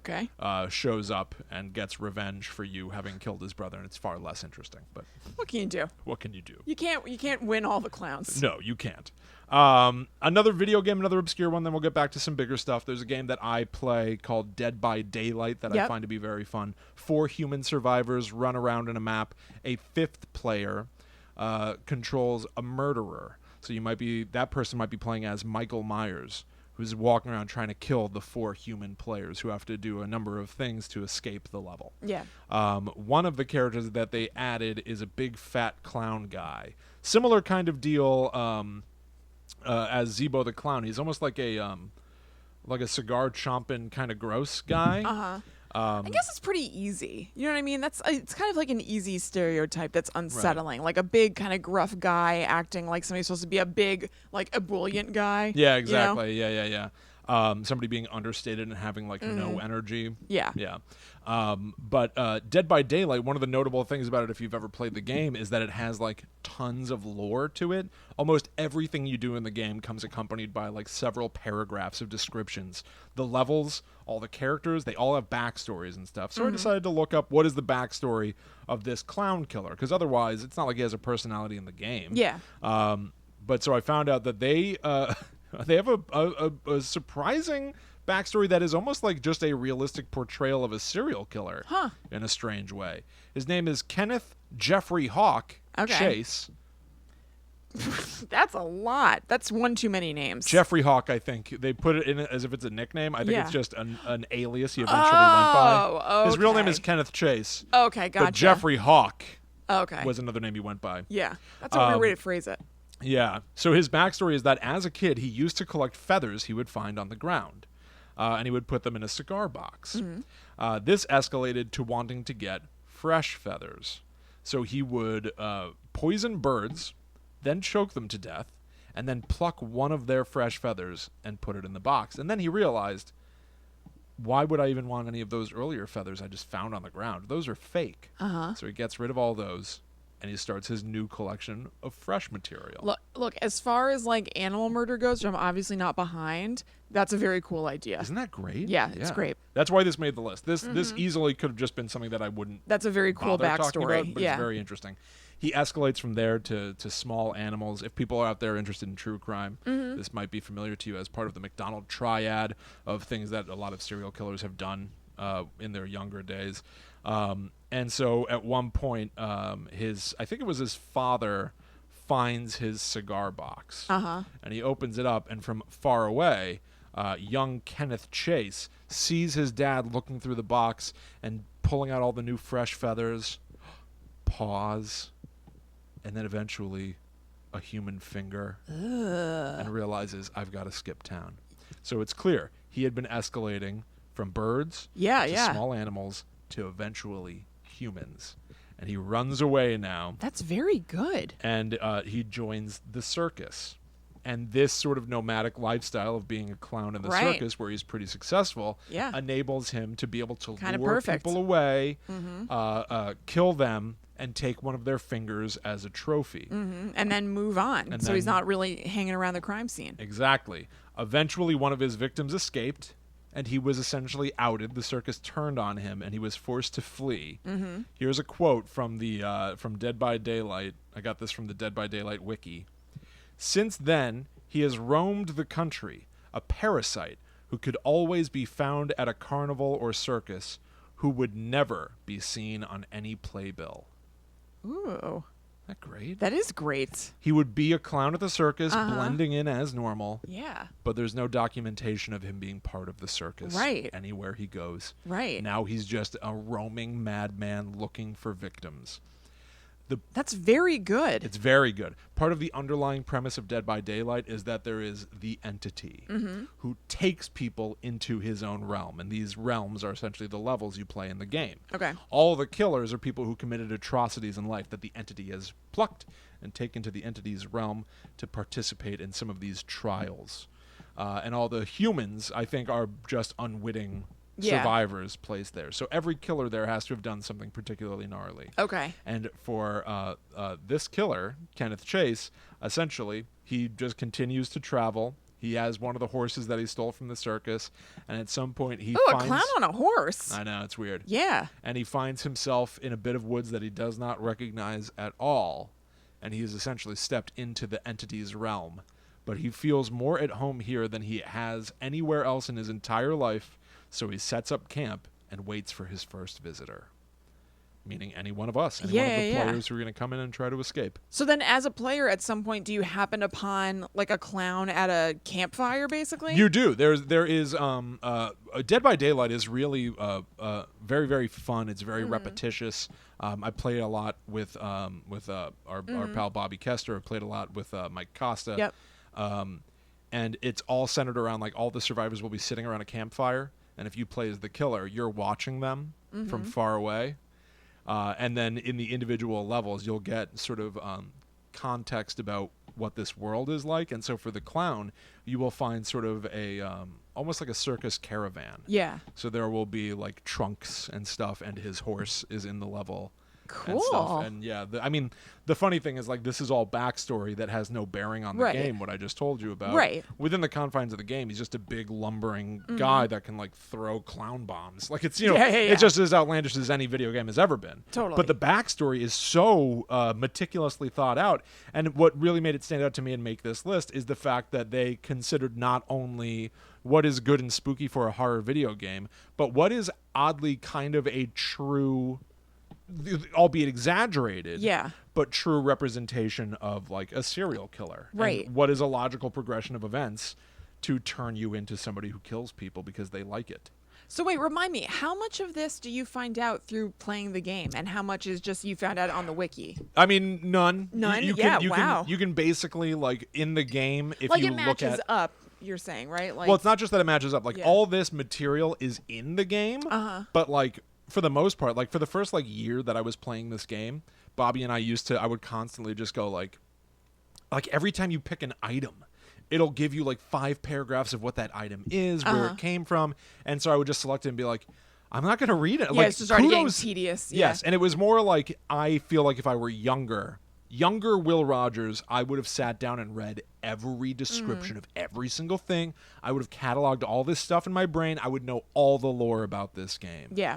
shows up and gets revenge for you having killed his brother, and it's far less interesting. But
what can you do?
What can you do?
You can't win all the clowns.
No, you can't. Another video game, another obscure one, then we'll get back to some bigger stuff. There's a game that I play called Dead by Daylight that I find to be very fun. 4 human survivors run around in a map. A 5th player controls a murderer. So that person might be playing as Michael Myers, who's walking around trying to kill the 4 human players who have to do a number of things to escape the level. Yeah. One of the characters that they added is a big fat clown guy. Similar kind of deal as Zeebo the Clown. He's almost like a cigar chomping kind of gross guy.
I guess it's pretty easy. You know what I mean? It's kind of like an easy stereotype that's unsettling. Right. Like a big kind of gruff guy acting like somebody's supposed to be a big, like ebullient guy.
Yeah, exactly. You know? Yeah. Somebody being understated and having like no energy.
Yeah.
But Dead by Daylight, one of the notable things about it, if you've ever played the game, is that it has like tons of lore to it. Almost everything you do in the game comes accompanied by like several paragraphs of descriptions. The levels, all the characters, they all have backstories and stuff. So I decided to look up what is the backstory of this clown killer, because otherwise it's not like he has a personality in the game.
Yeah.
But so I found out that they have a surprising backstory that is almost like just a realistic portrayal of a serial killer in a strange way. His name is Kenneth Jeffrey Hawk Chase.
That's a lot. That's one too many names.
Jeffrey Hawk, I think. They put it in as if it's a nickname. I think it's just an alias he eventually went by. His real name is Kenneth Chase.
Okay, gotcha.
But Jeffrey Hawk
was
another name he went by.
Yeah, that's a weird way to phrase it.
Yeah. So his backstory is that as a kid, he used to collect feathers he would find on the ground. And he would put them in a cigar box. This escalated to wanting to get fresh feathers. So he would poison birds, then choke them to death, and then pluck one of their fresh feathers and put it in the box. And then he realized, why would I even want any of those earlier feathers I just found on the ground? Those are fake. So he gets rid of all those, and he starts his new collection of fresh material.
Look, as far as like animal murder goes, which I'm obviously not behind, that's a very cool idea.
Isn't that great?
Yeah, it's great.
That's why this made the list. This easily could have just been something that I wouldn't.
That's a very cool backstory.
About, but it's very interesting. He escalates from there to small animals. If people are out there interested in true crime, this might be familiar to you as part of the McDonald triad of things that a lot of serial killers have done in their younger days. And so at one point, I think it was his father, finds his cigar box. And he opens it up, and from far away, young Kenneth Chase sees his dad looking through the box and pulling out all the new fresh feathers. Pause. And then eventually a human finger. And realizes, I've got to skip town. So it's clear he had been escalating from birds to small animals to eventually humans. and he runs away now.
That's very good.
And he joins the circus. And this sort of nomadic lifestyle of being a clown in the circus, where he's pretty successful, enables him to be able to lure people away, kill them, and take one of their fingers as a trophy.
And then move on. So he's not really hanging around the crime scene.
Exactly. Eventually, one of his victims escaped, and he was essentially outed. The circus turned on him, and he was forced to flee. Here's a quote from from Dead by Daylight. I got this from the Dead by Daylight wiki. Since then, he has roamed the country, a parasite who could always be found at a carnival or circus, who would never be seen on any playbill.
Ooh.
Isn't that great?
That is great.
He would be a clown at the circus, blending in as normal.
Yeah.
But there's no documentation of him being part of the circus anywhere he goes.
Right.
Now he's just a roaming madman looking for victims.
That's very good.
It's very good. Part of the underlying premise of Dead by Daylight is that there is the entity who takes people into his own realm. And these realms are essentially the levels you play in the game.
Okay.
All the killers are people who committed atrocities in life that the entity has plucked and taken to the entity's realm to participate in some of these trials. And all the humans, I think, are just unwitting survivors placed there. So every killer there has to have done something particularly gnarly.
Okay.
And for this killer, Kenneth Chase, essentially, he just continues to travel. He has one of the horses that he stole from the circus, and at some point he finds...
a clown on a horse.
I know, it's weird.
Yeah.
And he finds himself in a bit of woods that he does not recognize at all, and he has essentially stepped into the entity's realm. But he feels more at home here than he has anywhere else in his entire life. So he sets up camp and waits for his first visitor, meaning any one of us, any one of the players who are going to come in and try to escape.
So then as a player, at some point, do you happen upon like a clown at a campfire, basically?
You do. There is Dead by Daylight is really very, very fun. It's very repetitious. I played a lot with our pal Bobby Kester. I played a lot with Mike Costa.
Yep.
And it's all centered around, like, all the survivors will be sitting around a campfire. And if you play as the killer, you're watching them from far away. And then in the individual levels, you'll get sort of context about what this world is like. And so for the clown, you will find sort of a almost like a circus caravan.
Yeah.
So there will be like trunks and stuff, and his horse is in the level.
Cool.
And stuff. And yeah, I mean, the funny thing is, like, this is all backstory that has no bearing on the game, what I just told you about.
Right.
Within the confines of the game, he's just a big lumbering guy that can, like, throw clown bombs. Like, it's, you know, it's just as outlandish as any video game has ever been.
Totally.
But the backstory is so meticulously thought out. And what really made it stand out to me and make this list is the fact that they considered not only what is good and spooky for a horror video game, but what is oddly kind of a true, albeit exaggerated, but true representation of, like, a serial killer.
Right.
And what is a logical progression of events to turn you into somebody who kills people because they like it.
So wait, remind me, how much of this do you find out through playing the game, and how much is just you found out on the wiki?
I mean, none.
None?
You can basically, like, in the game, if
like
you
it matches
look at...
up, you're saying, right? Like,
well, it's not just that it matches up. Like, all this material is in the game, but, like, for the most part, like, for the first, like, year that I was playing this game, Bobby and I I would constantly just go, like, every time you pick an item, it'll give you, like, 5 paragraphs of what that item is, where it came from, and so I would just select it and be like, I'm not going to read it.
Yeah,
like,
it's just already getting tedious.
Yes, and it was more like, I feel like if I were younger Will Rogers, I would have sat down and read every description of every single thing. I would have cataloged all this stuff in my brain. I would know all the lore about this game.
Yeah.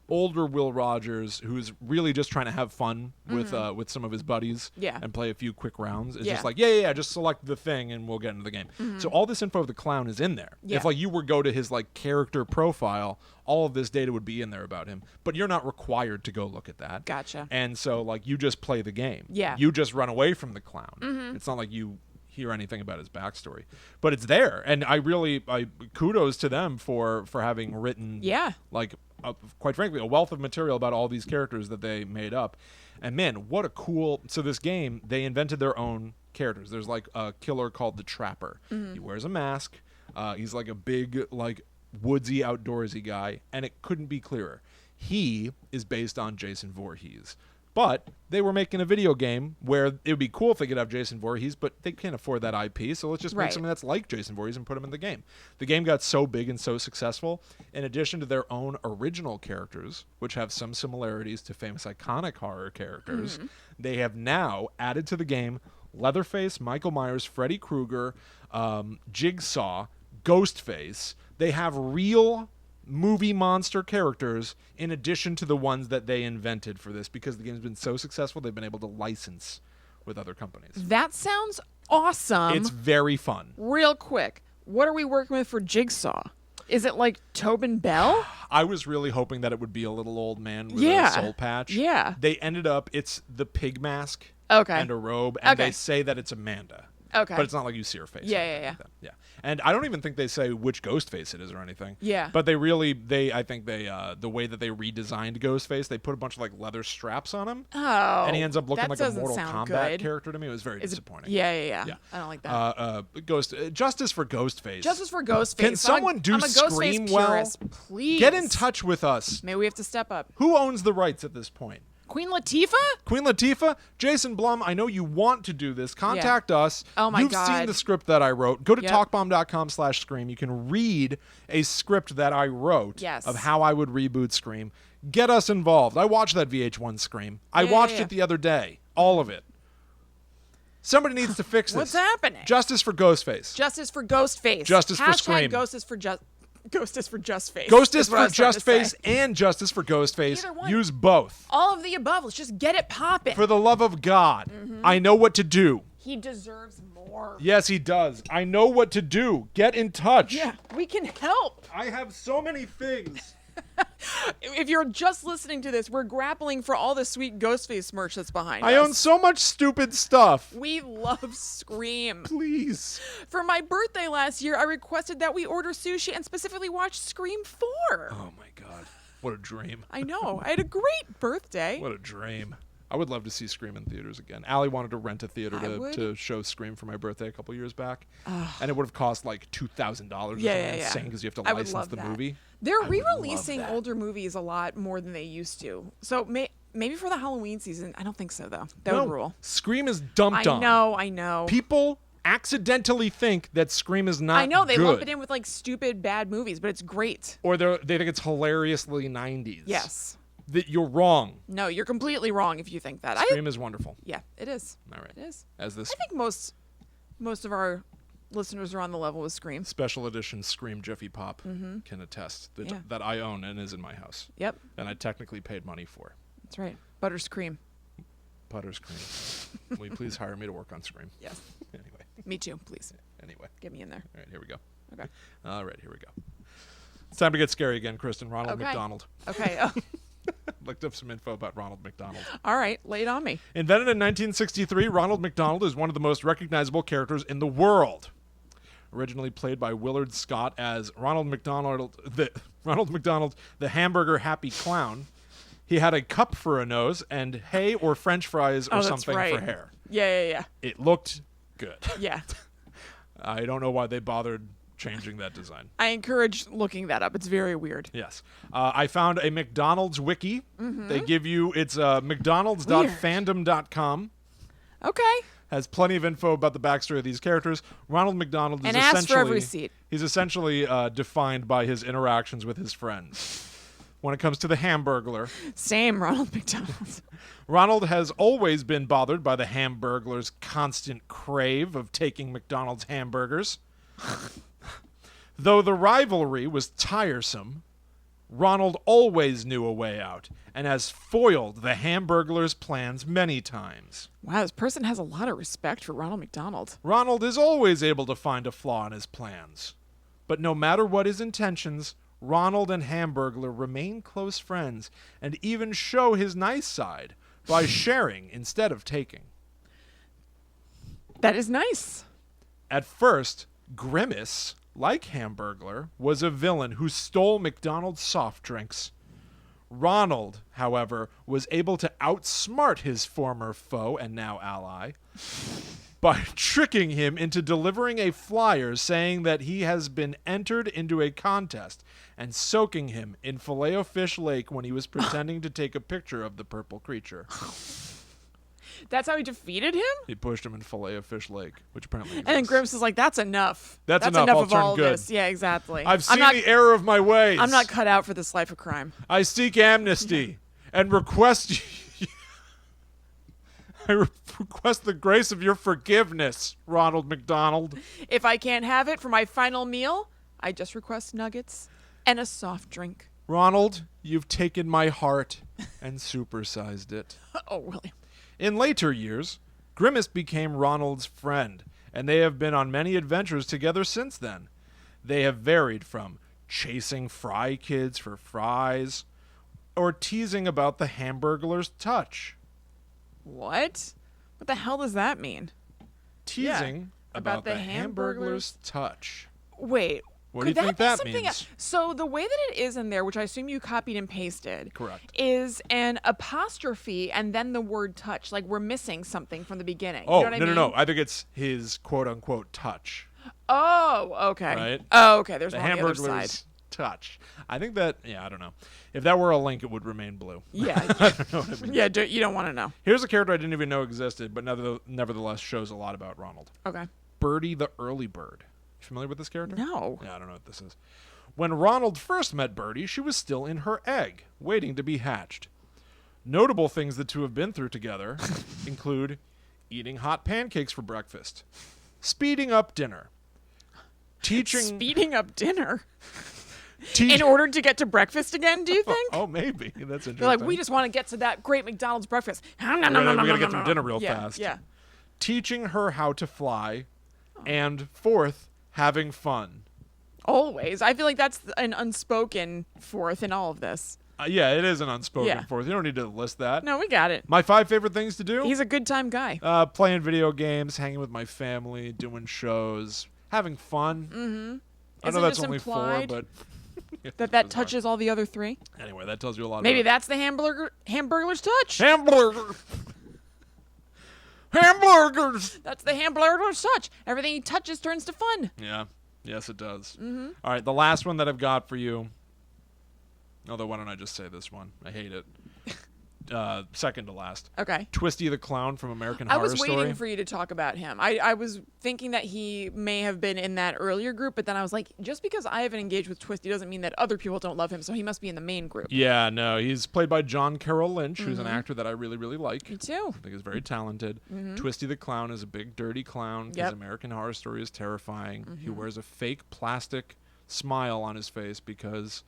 Older Will Rogers, who's really just trying to have fun with some of his buddies and play a few quick rounds, is just like, just select the thing and we'll get into the game. So all this info of the clown is in there. If, like, you were go to his, like, character profile, all of this data would be in there about him, but you're not required to go look at that.
Gotcha.
And so, like, you just play the game.
Yeah.
You just run away from the clown. It's not like you hear anything about his backstory, but it's there. And I kudos to them for having written like, quite frankly, a wealth of material about all these characters that they made up. And man, what a cool... So this game, they invented their own characters. There's, like, a killer called the Trapper. He wears a mask. He's like a big, like, woodsy, outdoorsy guy, and it couldn't be clearer. He is based on Jason Voorhees. But they were making a video game where it would be cool if they could have Jason Voorhees, but they can't afford that IP, so let's just make something that's like Jason Voorhees and put him in the game. The game got so big and so successful, in addition to their own original characters, which have some similarities to famous iconic horror characters, they have now added to the game Leatherface, Michael Myers, Freddy Krueger, Jigsaw, Ghostface. They have real movie monster characters in addition to the ones that they invented for this, because the game's been so successful they've been able to license with other companies.
That sounds awesome.
It's very fun.
Real quick, what are we working with for Jigsaw? Is it like Tobin Bell?
I was really hoping that it would be a little old man with a soul patch.
Yeah.
They ended up, it's the pig mask
and
a robe, and they say that it's Amanda.
Okay.
But it's not like you see her face.
Yeah.
Yeah. And I don't even think they say which Ghostface it is or anything.
Yeah.
But I think they, the way that they redesigned Ghostface, they put a bunch of like leather straps on him.
Oh.
And he ends up looking
that
like a
doesn't
Mortal
sound
Kombat
good.
character to me. It was very disappointing.
Yeah. I don't like that.
Justice for Ghostface.
Justice for Ghostface.
Can someone do
I'm a
Scream
Ghostface
well?
purist. Please.
Get in touch with us.
Maybe we have to step up.
Who owns the rights at this point?
Queen Latifah?
Queen Latifah, Jason Blum, I know you want to do this. Contact us.
Oh my
You've
God.
seen the script that I wrote. Go to
Yep.
talkbomb.com/Scream. You can read a script that I wrote
Yes.
of how I would reboot Scream. Get us involved. I watched that VH1 Scream. I watched it the other day. All of it. Somebody needs to fix this.
What's happening?
Justice for Ghostface.
Justice for Ghostface.
Justice for
Hashtag
Scream.
Justice for Justice for Justface.
Justice
is what I
for
was trying to
Justface
say.
and Justice for Ghostface.
Either one.
Use both.
All of the above. Let's just get it popping.
For the love of God, I know what to do.
He deserves more.
Yes, he does. I know what to do. Get in touch.
Yeah, we can help.
I have so many things.
If you're just listening to this, we're grappling for all the sweet Ghostface merch that's behind us.
I own so much stupid stuff.
We love Scream.
Please.
For my birthday last year, I requested that we order sushi and specifically watch Scream 4.
Oh my God. What a dream.
I know. I had a great birthday.
What a dream. I would love to see Scream in theaters again. Allie wanted to rent a theater to show Scream for my birthday a couple years back. And it would have cost like $2,000 or something insane because you have to
I would
license
love
the
that.
movie.
They're
I would love
re-releasing
that.
older movies a lot more than they used to. So maybe for the Halloween season, I don't think so though. That would rule.
Scream is dumped on.
I know.
People accidentally think that Scream is not
I know they
good.
lump it in with like stupid bad movies, but it's great.
Or they think it's hilariously 90s.
Yes.
That you're wrong.
No, you're completely wrong if you think that.
Scream is wonderful.
Yeah, it is.
All right.
It is.
As this
I think most of our listeners are on the level with Scream.
special edition Scream Jiffy Pop can attest that I own and is in my house.
Yep,
And I technically paid money for.
that's right. Butterscream.
Putter's Cream. Will you please hire me to work on Scream?
Yes.
Anyway.
Me too, please.
Anyway.
Get me in there.
All right, here we go.
Okay.
All right, here we go. It's time to get scary again, Kristen. Ronald
Okay.
McDonald.
Okay. Oh,
Looked up some info about Ronald McDonald.
all right. Lay it on me.
Invented in 1963, Ronald McDonald is one of the most recognizable characters in the world. Originally played by Willard Scott as Ronald McDonald, the hamburger happy clown. He had a cup for a nose and hay or French fries or
Oh, that's
something
right.
for hair.
Yeah.
It looked good.
Yeah.
I don't know why they bothered changing that design.
I encourage looking that up. It's very weird.
Yes. I found a McDonald's wiki. They give you, it's mcdonalds.fandom.com.
Okay.
Has plenty of info about the backstory of these characters. Ronald McDonald is
An ass for every
essentially
seat.
he's essentially defined by his interactions with his friends. When it comes to the Hamburglar,
Same, Ronald McDonald.
Ronald has always been bothered by the Hamburglar's constant crave of taking McDonald's hamburgers. Though the rivalry was tiresome, Ronald always knew a way out and has foiled the Hamburglar's plans many times.
Wow, this person has a lot of respect for Ronald McDonald.
Ronald is always able to find a flaw in his plans. But no matter what his intentions, Ronald and Hamburglar remain close friends and even show his nice side by sharing instead of taking.
That is nice.
At first, Grimace, like Hamburglar, was a villain who stole McDonald's soft drinks. Ronald, however, was able to outsmart his former foe and now ally by tricking him into delivering a flyer saying that he has been entered into a contest and soaking him in Filet-O-Fish Lake when he was pretending to take a picture of the purple creature.
That's how he defeated him?
He pushed him in Filet-O-Fish Lake, which apparently
And then Grimm's is like, that's enough.
That's enough. I'll
of
turn
all
good.
this. Yeah, exactly.
I've seen the error of my ways.
I'm not cut out for this life of crime.
I seek amnesty and request request the grace of your forgiveness, Ronald McDonald.
If I can't have it for my final meal, I just request nuggets and a soft drink.
Ronald, you've taken my heart and supersized it.
Oh, really?
In later years, Grimace became Ronald's friend, and they have been on many adventures together since then. They have varied from chasing fry kids for fries or teasing about the Hamburglar's touch.
What? What the hell does that mean?
Teasing about the Hamburglar's touch.
Wait.
What do you think that means?
So the way that it is in there, which I assume you copied and pasted,
correct,
is an apostrophe and then the word touch. Like we're missing something from the beginning.
Oh,
you know what I mean?
No. I think it's his quote-unquote touch.
Oh, okay.
Right?
Oh, okay. There's
the
one on the other
Hamburglar's
side.
touch. I think that, I don't know. If that were a link, it would remain blue.
Yeah.
I don't know what I mean.
Yeah, you don't want to know.
Here's a character I didn't even know existed, but nevertheless shows a lot about Ronald.
Okay.
Birdie the Early Bird. You familiar with this character?
No.
Yeah, I don't know what this is. When Ronald first met Birdie, she was still in her egg, waiting to be hatched. Notable things the two have been through together include eating hot pancakes for breakfast, speeding up dinner,
Speeding up dinner? In order to get to breakfast again, do you think?
Oh, maybe. That's interesting.
They're like, we just want to get to that great McDonald's breakfast.
We gotta get through dinner real fast.
Yeah.
Teaching her how to fly, and fourth, having fun.
Always. I feel like that's an unspoken fourth in all of this.
Yeah, it is an unspoken fourth. You don't need to list that.
No, we got it.
My 5 favorite things to do?
He's a good time guy.
Playing video games, hanging with my family, doing shows, having fun.
Mm-hmm.
I know that's only 4, but...
that touches all the other 3?
Anyway, that tells you a lot.
Maybe that's the Hamburglar's touch.
Hamburgers!
That's the Hamburglar's touch. Everything he touches turns to fun.
Yeah. Yes, it does.
Mm-hmm.
All right, the last one that I've got for you. Although, why don't I just say this one? I hate it. Second to last.
Okay.
Twisty the Clown from American Horror Story.
I was waiting for you to talk about him. I was thinking that he may have been in that earlier group, but then I was like, just because I haven't engaged with Twisty doesn't mean that other people don't love him, so he must be in the main group.
Yeah, no, he's played by John Carroll Lynch, who's an actor that I really, really like.
Me too.
I think he's very talented. Twisty the Clown is a big, dirty clown because American Horror Story is terrifying. He wears a fake plastic smile on his face because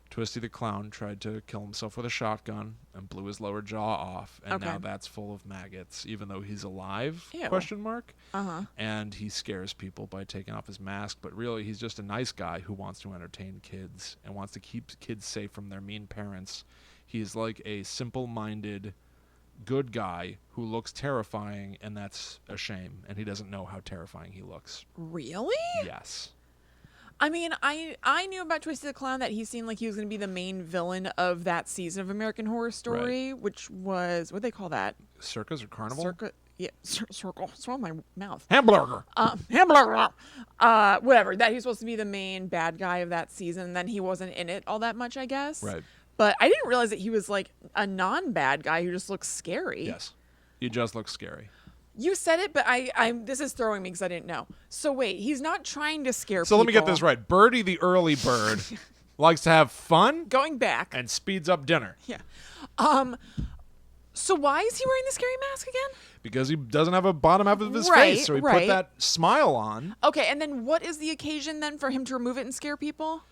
Twisty the Clown tried to kill himself with a shotgun and blew his lower jaw off, and now that's full of maggots, even though he's alive,
Ew.
question mark.
Uh-huh.
And he scares people by taking off his mask, but really he's just a nice guy who wants to entertain kids and wants to keep kids safe from their mean parents. He's like a simple-minded, good guy who looks terrifying, and that's a shame, and he doesn't know how terrifying he looks.
Really?
Yes.
I mean, I knew about Twisty the Clown that he seemed like he was going to be the main villain of that season of American Horror Story, which was, what do they call that?
Circus or carnival?
Circle. What's wrong with my mouth?
Hamburger.
Hamburger. Whatever. That he was supposed to be the main bad guy of that season, and then he wasn't in it all that much, I guess.
Right.
But I didn't realize that he was like a non-bad guy who just looks scary.
Yes. He just looks scary.
You said it, but I'm this is throwing me because I didn't know. So wait, he's not trying to scare people.
So let me get this right. Birdie the Early Bird likes to have fun.
Going back.
And speeds up dinner.
Yeah. So why is he wearing the scary mask again?
Because he doesn't have a bottom half of his face, so he put that smile on.
Okay, and then what is the occasion then for him to remove it and scare people?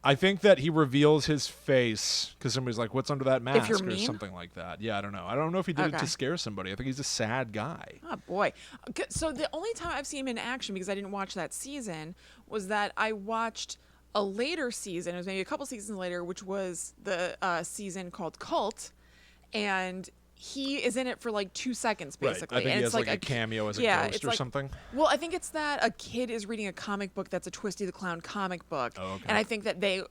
I think that he reveals his face because somebody's like, what's under that mask?
If you're
or
mean?
something like that. Yeah, I don't know. I don't know if he did it to scare somebody. I think he's a sad guy.
Oh, boy. So the only time I've seen him in action, because I didn't watch that season, was that I watched a later season. It was maybe a couple seasons later, which was the season called Cult. And he is in it for like 2 seconds, basically.
Right. I think
and
he
it's
has like a cameo as a ghost or something.
Well, I think it's that a kid is reading a comic book that's a Twisty the Clown comic book.
Oh, okay.
And I think that they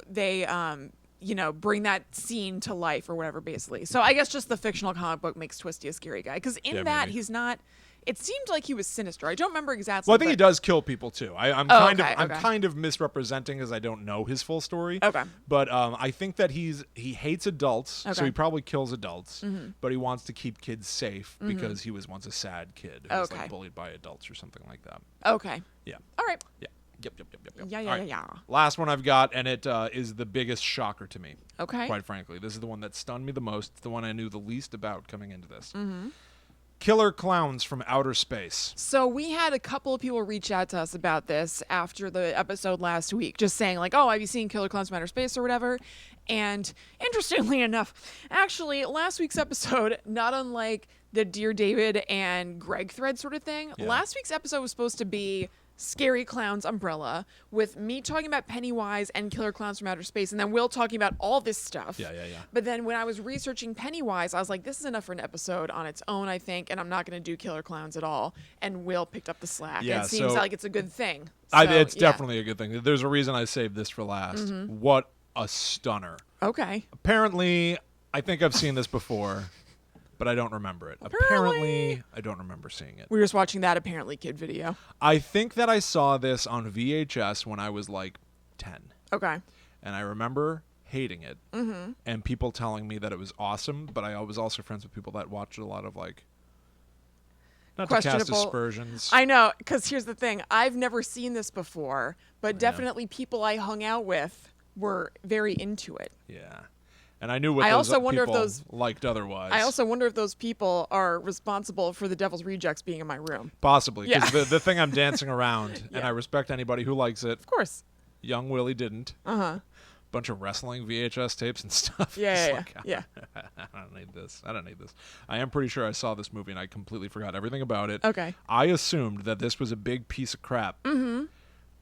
bring that scene to life or whatever, basically. So I guess just the fictional comic book makes Twisty a scary guy. Because in that,
maybe.
he's not... It seemed like he was sinister. I don't remember exactly.
Well, I think he does kill people too. I'm kind of misrepresenting as I don't know his full story.
Okay.
But I think that he hates adults, so he probably kills adults. But he wants to keep kids safe because he was once a sad kid who was like bullied by adults or something like that.
Okay.
Yeah.
All right.
Yeah. Yep.
Yeah.
Last one I've got, and it is the biggest shocker to me.
Okay.
Quite frankly, this is the one that stunned me the most. It's the one I knew the least about coming into this. Killer Klowns from Outer Space.
So we had a couple of people reach out to us about this after the episode last week, just saying like, oh, have you seen Killer Klowns from Outer Space or whatever? And interestingly enough, actually, last week's episode, not unlike the Dear David and Greg thread sort of thing, last week's episode was supposed to be Scary Clowns umbrella with me talking about Pennywise and Killer Klowns from Outer Space, and then Will talking about all this stuff.
Yeah.
But then when I was researching Pennywise, I was like, this is enough for an episode on its own, I think, and I'm not going to do Killer Clowns at all. And Will picked up the slack.
Yeah,
and it seems like it's a good thing.
It's definitely a good thing. There's a reason I saved this for last. What a stunner.
Okay.
Apparently, I think I've seen this before, but I don't remember it. Apparently, I don't remember seeing it.
We were just watching that apparently kid video.
I think that I saw this on VHS when I was like 10.
Okay.
And I remember hating it and people telling me that it was awesome, but I was also friends with people that watched a lot of like, not to cast aspersions.
I know, because here's the thing. I've never seen this before, but definitely people I hung out with were very into it.
Yeah. And I knew what those people liked otherwise.
I also wonder if those people are responsible for the Devil's Rejects being in my room.
Possibly, because the thing I'm dancing around, and I respect anybody who likes it.
Of course.
Young Willie didn't. Bunch of wrestling VHS tapes and stuff.
Yeah.
I don't need this. I am pretty sure I saw this movie and I completely forgot everything about it.
Okay.
I assumed that this was a big piece of crap. And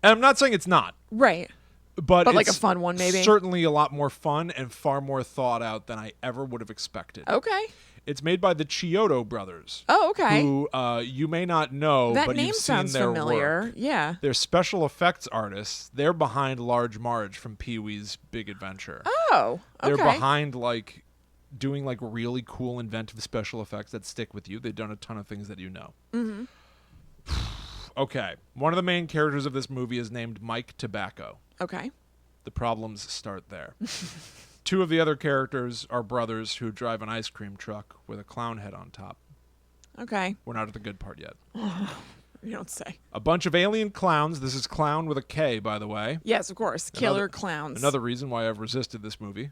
I'm not saying it's not.
Right.
But
like a fun one, maybe?
Certainly a lot more fun and far more thought out than I ever would have expected.
Okay.
It's made by the Chiodo brothers.
Oh, okay.
Who you may not know,
that
but
name
you've
sounds
seen their
familiar.
work.
Yeah.
They're special effects artists. They're behind Large Marge from Pee-wee's Big Adventure.
Oh, okay.
They're behind like doing like really cool inventive special effects that stick with you. They've done a ton of things that you know. Okay. One of the main characters of this movie is named Mike Tobacco.
Okay.
The problems start there. Two of the other characters are brothers who drive an ice cream truck with a clown head on top.
Okay.
We're not at the good part yet.
You don't say.
A bunch of alien clowns. This is clown with a K, by the way.
Yes, of course. Killer Clowns.
Another reason why I've resisted this movie.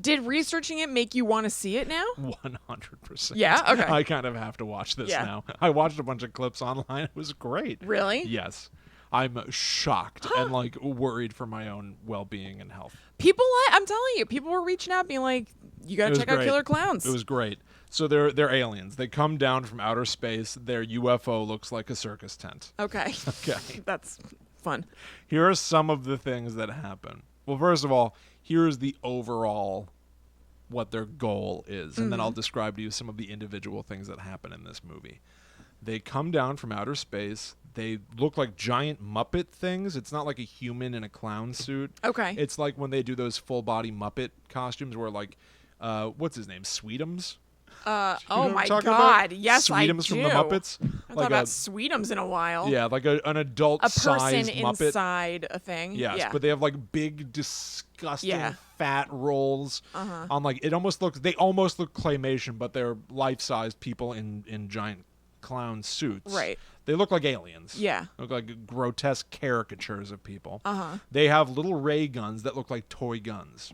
Did researching it make you want to see it now?
100%.
Yeah? Okay.
I kind of have to watch this now. I watched a bunch of clips online. It was great.
Really?
Yes. I'm shocked and like worried for my own well-being and health.
I'm telling you, people were reaching out being like, you got to check out Killer Clowns.
It was great. So they're aliens. They come down from outer space. Their UFO looks like a circus tent.
Okay.
Okay.
That's fun.
Here are some of the things that happen. Well, first of all, here's the overall what their goal is, and then I'll describe to you some of the individual things that happen in this movie. They come down from outer space. They look like giant Muppet things. It's not like a human in a clown suit.
Okay.
It's like when they do those full-body Muppet costumes where, like, what's his name? Sweetums?
Oh my God! Yes, I do.
Sweetums from the Muppets.
I thought about Sweetums in a while.
Yeah, like an adult-sized
person
Muppet.
inside a thing.
Yes,
yeah.
but they have like big, disgusting, fat rolls on like They almost look claymation, but they're life-sized people in giant clown suits.
Right.
They look like aliens.
Yeah.
Look like grotesque caricatures of people. They have little ray guns that look like toy guns,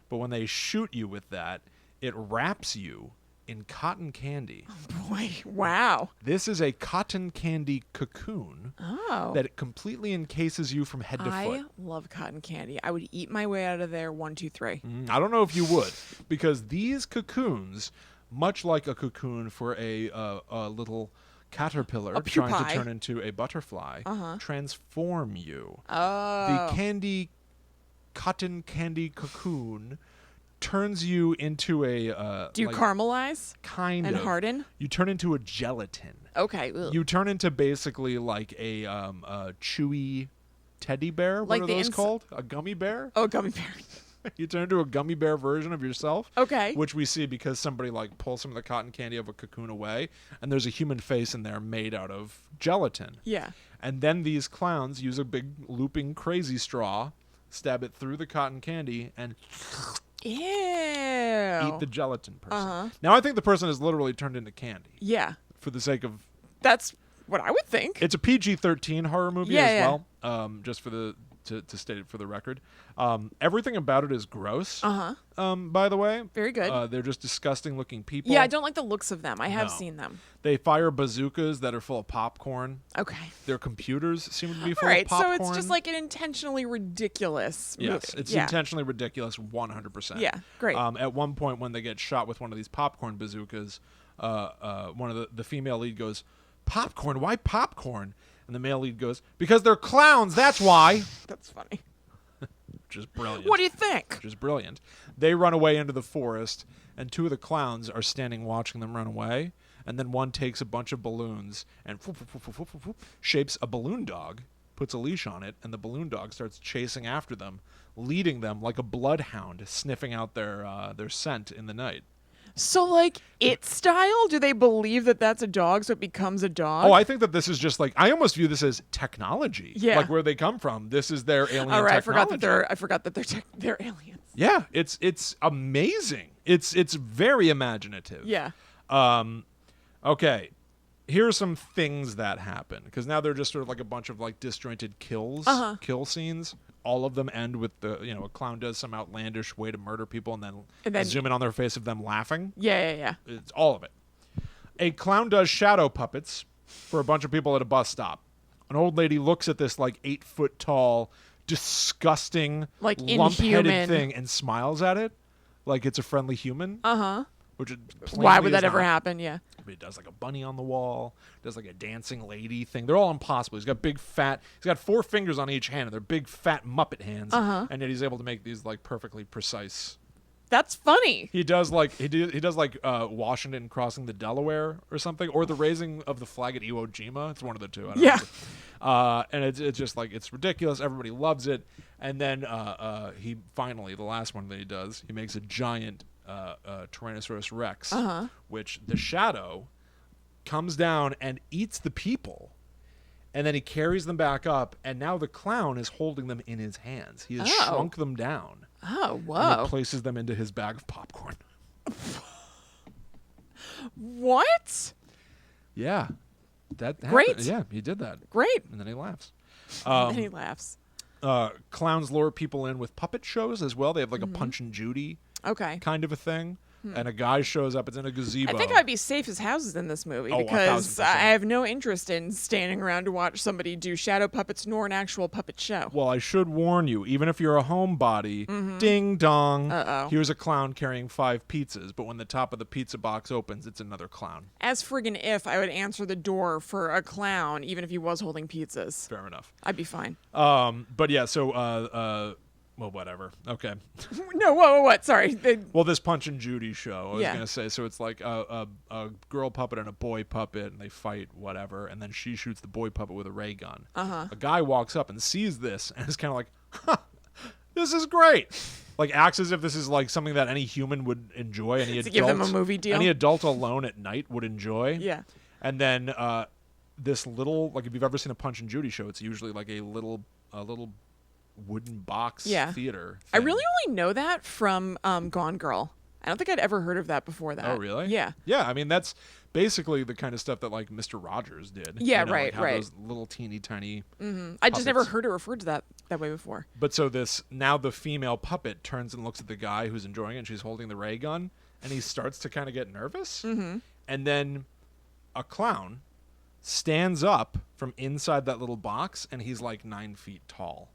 but when they shoot you with that, it wraps you in cotton candy.
Oh boy, wow.
This is a cotton candy cocoon that completely encases you from head to foot.
I love cotton candy. I would eat my way out of there 1, 2, 3.
I don't know if you would, because these cocoons, much like a cocoon for a little caterpillar trying to turn into a butterfly, transform you.
Oh.
The cotton candy cocoon turns you into a
do you caramelize
kind
and
of
harden?
You turn into a gelatin.
Okay. Ugh.
You turn into basically like a chewy teddy bear. What
Like
are
the
those called? A gummy bear?
Oh, gummy bear.
You turn into a gummy bear version of yourself.
Okay.
Which we see because somebody like pulls some of the cotton candy of a cocoon away, and there's a human face in there made out of gelatin.
Yeah.
And then these clowns use a big looping crazy straw, stab it through the cotton candy, and
Ew.
eat the gelatin person.
Uh-huh.
Now I think the person is literally turned into candy.
Yeah.
For the sake of...
That's what I would think.
It's a PG-13 horror movie well. Just for the... To state it for the record. Everything about it is gross. By the way.
Very good.
They're just disgusting looking people.
Yeah, I don't like the looks of them. I have seen them.
They fire bazookas that are full of popcorn.
Okay.
Their computers seem to be full
All right,
of popcorn.
so it's just like an intentionally ridiculous movie.
Yes, it's intentionally ridiculous 100%.
Yeah, great.
At one point when they get shot with one of these popcorn bazookas, one of the female lead goes, "Popcorn? Why popcorn?" And the male lead goes, "Because they're clowns, that's why."
That's funny.
Which is brilliant.
What do you think?
Which is brilliant. They run away into the forest, and two of the clowns are standing watching them run away. And then one takes a bunch of balloons and shapes a balloon dog, puts a leash on it, and the balloon dog starts chasing after them, leading them like a bloodhound, sniffing out their scent in the night.
So, like, It style? Do they believe that that's a dog, so it becomes a dog?
Oh, I think that this is just like, I almost view this as technology.
Yeah.
Like where they come from. This is their alien
All right,
technology.
I forgot that they're aliens.
Yeah, it's amazing. It's very imaginative.
Yeah.
Okay. Here are some things that happen, because now they're just sort of like a bunch of like disjointed kill scenes. All of them end with a clown does some outlandish way to murder people, and then zoom in on their face of them laughing.
Yeah.
It's all of it. A clown does shadow puppets for a bunch of people at a bus stop. An old lady looks at this like 8-foot tall, disgusting,
like
lump-headed
inhuman
thing and smiles at it like it's a friendly human. Which
why would that
is
ever
not.
happen? Yeah.
But he does like a bunny on the wall, does like a dancing lady thing. They're all impossible. He's got 4 fingers on each hand, and they're big fat Muppet hands, and yet he's able to make these like perfectly precise.
That's funny.
He does like Washington crossing the Delaware or something, or the raising of the flag at Iwo Jima. It's one of the two. I don't know. And it's just like, it's ridiculous. Everybody loves it. And then he finally, the last one that he does, he makes a giant Tyrannosaurus Rex, which the shadow comes down and eats the people, and then he carries them back up, and now the clown is holding them in his hands. He has shrunk them down.
Oh, whoa.
And he places them into his bag of popcorn.
What?
Yeah. That happened.
Great.
Yeah, he did that.
Great.
And then he laughs.
And he laughs.
Clowns lure people in with puppet shows as well. They have like a Punch and Judy kind of a thing. And a guy shows up. It's in a gazebo.
I think I'd be safe as houses in this movie, because
1000%.
I have no interest in standing around to watch somebody do shadow puppets nor an actual puppet show.
Well, I should warn you, even if you're a homebody, ding dong, here's a clown carrying 5 pizzas, but when the top of the pizza box opens, it's another clown.
As friggin' if I would answer the door for a clown, even if he was holding pizzas.
Fair enough.
I'd be fine.
But yeah, so well, whatever. Okay.
No, what? Sorry.
Well, this Punch and Judy show, I was
Yeah.
going to say. So it's like a girl puppet and a boy puppet, and they fight, whatever. And then she shoots the boy puppet with a ray gun. A guy walks up and sees this and is kind of like, huh, this is great. Like, acts as if this is like something that any human would enjoy. Any adult,
give them a movie deal?
Any adult alone at night would enjoy.
Yeah.
And then this little, like, if you've ever seen a Punch and Judy show, it's usually like a little wooden box theater thing.
I really only know that from Gone Girl. I don't think I'd ever heard of that before that.
Oh, really?
Yeah.
Yeah, I mean, that's basically the kind of stuff that, like, Mr. Rogers did.
Yeah,
like,
right.
Those little teeny tiny
I just never
puppets.
heard it referred to that way before.
But so now the female puppet turns and looks at the guy who's enjoying it, and she's holding the ray gun, and he starts to kind of get nervous. And then a clown stands up from inside that little box, and he's like 9 feet tall.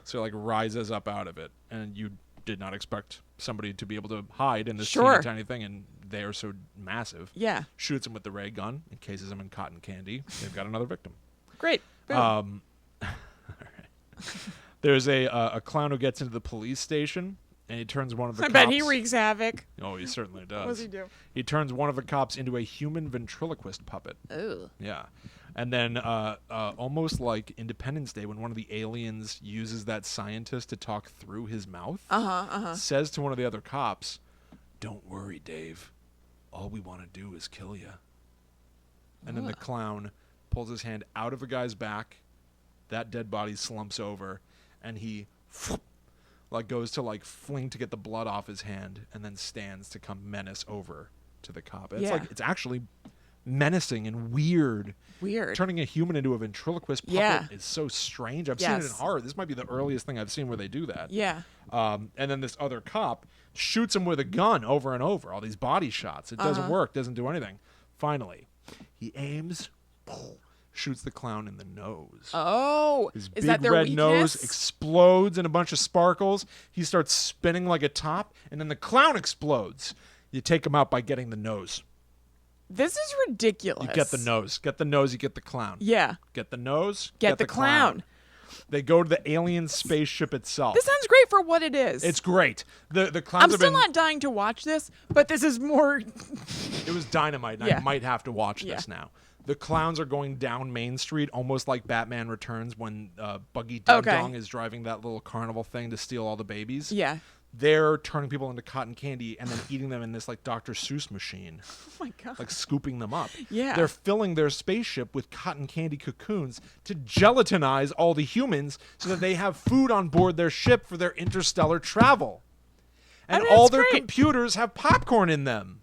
So like rises up out of it, and you did not expect somebody to be able to hide in this teeny tiny thing, and they are so massive.
Yeah.
Shoots him with the ray gun, encases him in cotton candy. They've got another victim.
Great. Boom.
All right. There's a clown who gets into the police station, and he turns one of the
I
cops.
bet he wreaks havoc.
Oh, he certainly does.
What does he do?
He turns one of the cops into a human ventriloquist puppet.
Ooh.
Yeah. And then almost like Independence Day, when one of the aliens uses that scientist to talk through his mouth, says to one of the other cops, "Don't worry, Dave. All we want to do is kill you." And then the clown pulls his hand out of a guy's back. That dead body slumps over, and he like goes to like fling to get the blood off his hand, and then stands to come menace over to the cop. It's like it's actually menacing and weird. Turning a human into a ventriloquist puppet is so strange. I've seen it in horror. This might be the earliest thing I've seen where they do that.
Yeah.
And then this other cop shoots him with a gun over and over. All these body shots. It doesn't work. Doesn't do anything. Finally, he aims, shoots the clown in the nose.
Oh,
His
is
big
that their
red
weakness?
nose explodes in a bunch of sparkles. He starts spinning like a top, and then the clown explodes. You take him out by getting the nose.
This is ridiculous.
You get the nose. Get the nose, you get the clown.
Yeah.
Get the nose,
Get the clown.
They go to the alien spaceship itself.
This sounds great for what it is.
It's great. The clowns
I'm
have
still
been...
not dying to watch this, but this is more...
It was dynamite, and
Yeah.
I might have to watch this now. The clowns are going down Main Street, almost like Batman Returns when Buggy Ding Dong is driving that little carnival thing to steal all the babies.
Yeah.
They're turning people into cotton candy and then eating them in this like Dr. Seuss machine.
Oh my God.
Like scooping them up.
Yeah.
They're filling their spaceship with cotton candy cocoons to gelatinize all the humans so that they have food on board their ship for their interstellar travel. And all their computers have popcorn in them.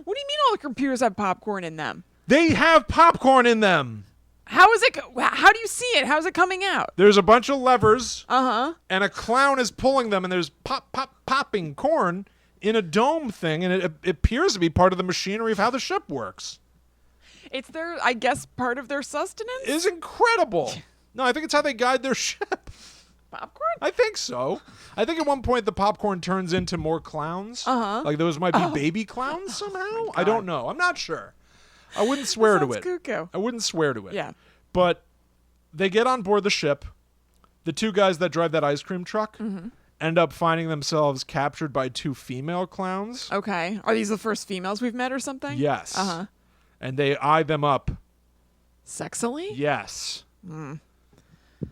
What do you mean all the computers have popcorn in them?
They have popcorn in them.
How is it? How do you see it? How's it coming out?
There's a bunch of levers.
Uh-huh.
And a clown is pulling them, and there's popping corn in a dome thing, and it appears to be part of the machinery of how the ship works.
It's their, I guess, part of their sustenance?
It's incredible. No, I think it's how they guide their ship.
Popcorn?
I think so. I think at one point the popcorn turns into more clowns.
Uh-huh.
Like those might be baby clowns somehow. I don't know. I'm not sure. I wouldn't swear to it.
Cuckoo.
I wouldn't swear to it.
Yeah.
But they get on board the ship. The two guys that drive that ice cream truck end up finding themselves captured by two female clowns.
Okay. Are these the first females we've met or something?
Yes.
Uh-huh.
And they eye them up.
Sexily?
Yes.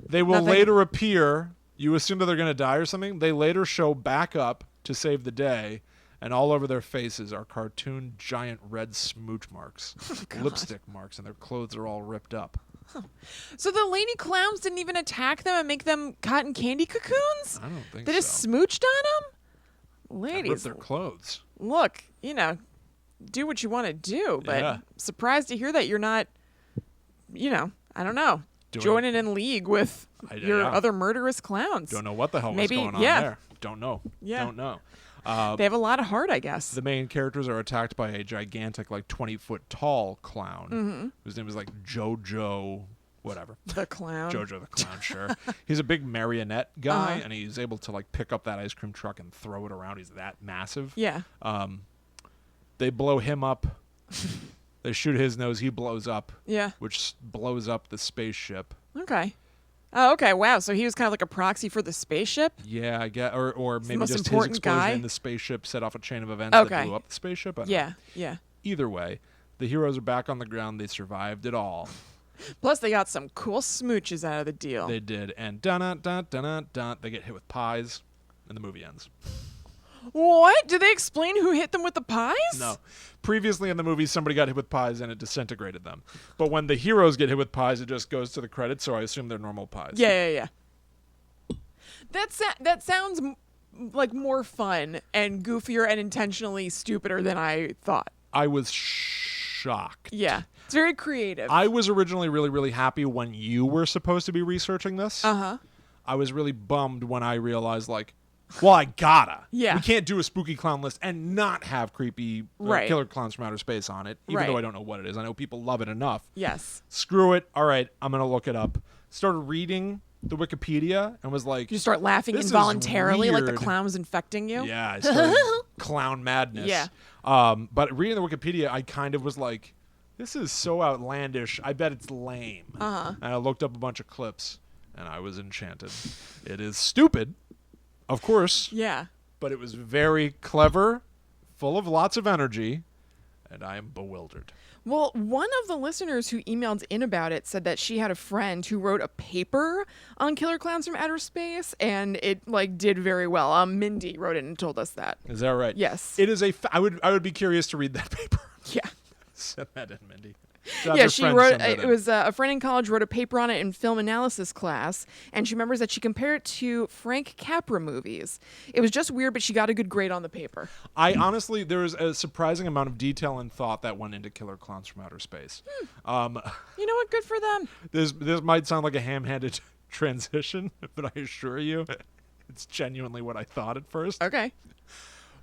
They will later appear. You assume that they're going to die or something. They later show back up to save the day. And all over their faces are cartoon giant red smooch marks, lipstick marks, and their clothes are all ripped up.
So the lady clowns didn't even attack them and make them cotton candy cocoons?
I don't think
They
so.
just smooched on them?
And
Ladies,
ripped their clothes.
look, do what you want to do, but
Yeah.
surprised to hear that you're not, I don't know, joining in league with your other murderous clowns.
Don't know what the hell
Maybe,
was going on
yeah.
there. Don't know.
Yeah.
Don't know.
They have a lot of heart, I guess.
The main characters are attacked by a gigantic, like 20-foot tall clown whose name is like Jojo, whatever.
The clown.
Jojo the Clown, sure. He's a big marionette guy, and he's able to like pick up that ice cream truck and throw it around. He's that massive.
Yeah.
They blow him up. They shoot his nose. He blows up.
Yeah.
Which blows up the spaceship.
Okay. Oh, okay. Wow. So he was kind of like a proxy for the spaceship?
Yeah, I guess, or maybe
most
just his
important
explosion
guy?
in the spaceship set off a chain of events that blew up the spaceship. I don't know.
Yeah.
Either way, the heroes are back on the ground. They survived it all.
Plus, they got some cool smooches out of the deal.
They did, and dun-dun-dun-dun-dun, they get hit with pies, and the movie ends.
What? Did they explain who hit them with the pies?
No. Previously in the movie, somebody got hit with pies and it disintegrated them. But when the heroes get hit with pies, it just goes to the credits, so I assume they're normal pies.
Yeah. That sounds like more fun and goofier and intentionally stupider than I thought.
I was shocked.
Yeah. It's very creative.
I was originally really, really happy when you were supposed to be researching this.
Uh-huh.
I was really bummed when I realized, like, well, I gotta.
Yeah.
We can't do a spooky clown list and not have creepy
Right.
killer clowns from outer space on it, even
Right.
though I don't know what it is. I know people love it enough.
Yes.
Screw it. All right, I'm going to look it up. Started reading the Wikipedia and was like...
You start laughing
this is
involuntarily like the
weird.
clown was infecting you?
Yeah, I started clown madness.
Yeah.
But reading the Wikipedia, I kind of was like, this is so outlandish. I bet it's lame.
Uh-huh.
And I looked up a bunch of clips, and I was enchanted. It is stupid. Of course.
Yeah.
But it was very clever, full of lots of energy, and I am bewildered.
Well, one of the listeners who emailed in about it said that she had a friend who wrote a paper on Killer Klowns from Outer Space, and it did very well. Mindy wrote it and told us that.
Is that right?
Yes.
It is I would be curious to read that paper.
Yeah.
Send that in, Mindy.
Yeah, she wrote. It was a friend in college wrote a paper on it in film analysis class, and she remembers that she compared it to Frank Capra movies. It was just weird, but she got a good grade on the paper.
I honestly, there was a surprising amount of detail and thought that went into Killer Klowns from Outer Space.
You know what? Good for them.
This might sound like a ham-handed transition, but I assure you, it's genuinely what I thought at first.
Okay.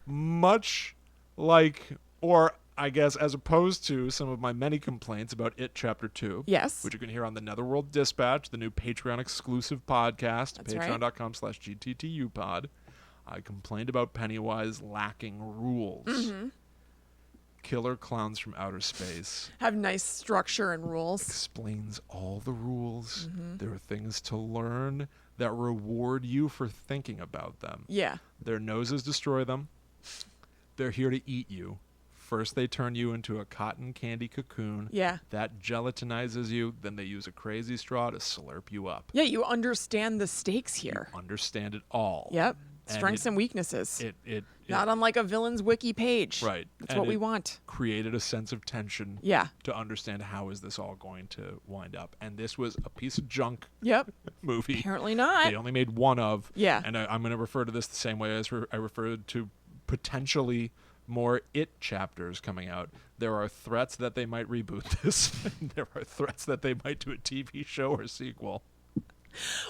Much like, or I guess as opposed to some of my many complaints about It Chapter 2.
Yes.
Which you can hear on the Netherworld Dispatch, the new Patreon exclusive podcast,
That's right.
patreon.com/GTTUpod. I complained about Pennywise lacking rules.
Mm-hmm.
Killer Klowns from Outer Space
Have nice structure and rules.
explains all the rules.
Mm-hmm.
There are things to learn that reward you for thinking about them.
Yeah.
Their noses destroy them. They're here to eat you. First, they turn you into a cotton candy cocoon.
Yeah.
That gelatinizes you. Then they use a crazy straw to slurp you up.
Yeah, you understand the stakes here.
You understand it all.
Yep.
And
Strengths and weaknesses.
It
Not unlike a villain's wiki page.
right.
That's
And
what we
it
want.
created a sense of tension.
Yeah.
To understand how is this all going to wind up. And this was a piece of junk
Yep.
movie.
Apparently not.
They only made one of.
Yeah.
And I'm going to refer to this the same way as I referred to potentially more It chapters coming out. There are threats that they might reboot this. There are threats that they might do a TV show or sequel.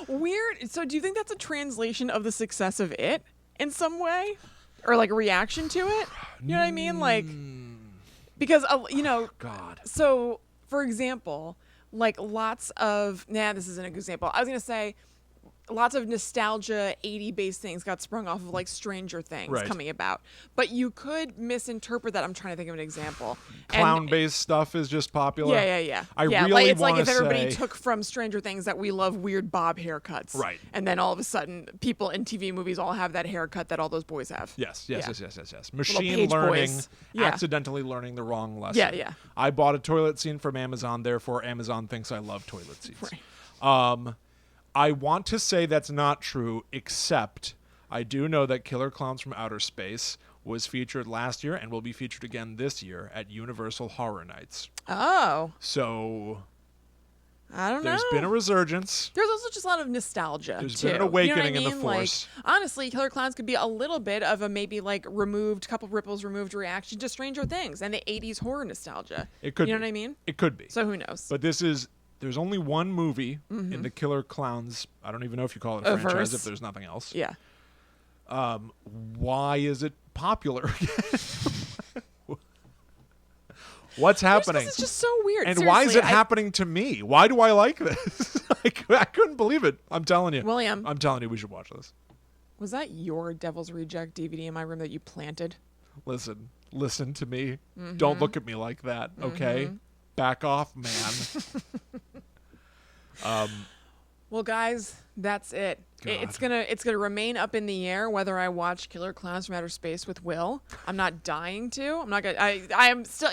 Weird. So do you think that's a translation of the success of It in some way? Or like a reaction to it? You know what I mean? Like, because,
God.
so for example, like lots of, this isn't a good example. I was going to say lots of nostalgia 80-based things got sprung off of like Stranger Things
Right.
coming about. But you could misinterpret that. I'm trying to think of an example.
Clown-based stuff is just popular.
Yeah.
I
yeah,
really
like it's like
wanna
if everybody
say-
took from Stranger Things that we love weird bob haircuts.
Right.
And then all of a sudden people in TV movies all have that haircut that all those boys have.
Yes.
Yeah.
Machine
page
learning,
boys. Yeah.
accidentally learning the wrong lesson.
Yeah.
I bought a toilet scene from Amazon, therefore Amazon thinks I love toilet seats.
Right.
I want to say that's not true, except I do know that Killer Klowns from Outer Space was featured last year and will be featured again this year at Universal Horror Nights.
Oh.
So
I don't know.
there's been a resurgence.
There's also just a lot of nostalgia.
There's
too.
been an awakening
you know what I
in the
mean?
Force.
Like, honestly, Killer Klowns could be a little bit of a maybe like couple ripples removed reaction to Stranger Things and the 80s horror nostalgia.
It could
You know
be.
what I mean?
It could be.
So who knows?
But there's only one movie in the Killer Klowns. I don't even know if you call it a franchise
verse.
if there's nothing else.
Yeah.
Why is it popular? What's happening?
This is just so weird.
And
Seriously,
why is it happening to me? Why do I like this? I couldn't believe it. I'm telling you.
William.
I'm telling you we should watch this.
Was that your Devil's Reject DVD in my room that you planted?
Listen to me. Don't look at me like that, okay? Back off, man.
Well, guys, that's it. It's gonna remain up in the air whether I watch Killer Klowns from Outer Space with Will. I'm not dying to. I'm not gonna. I am still.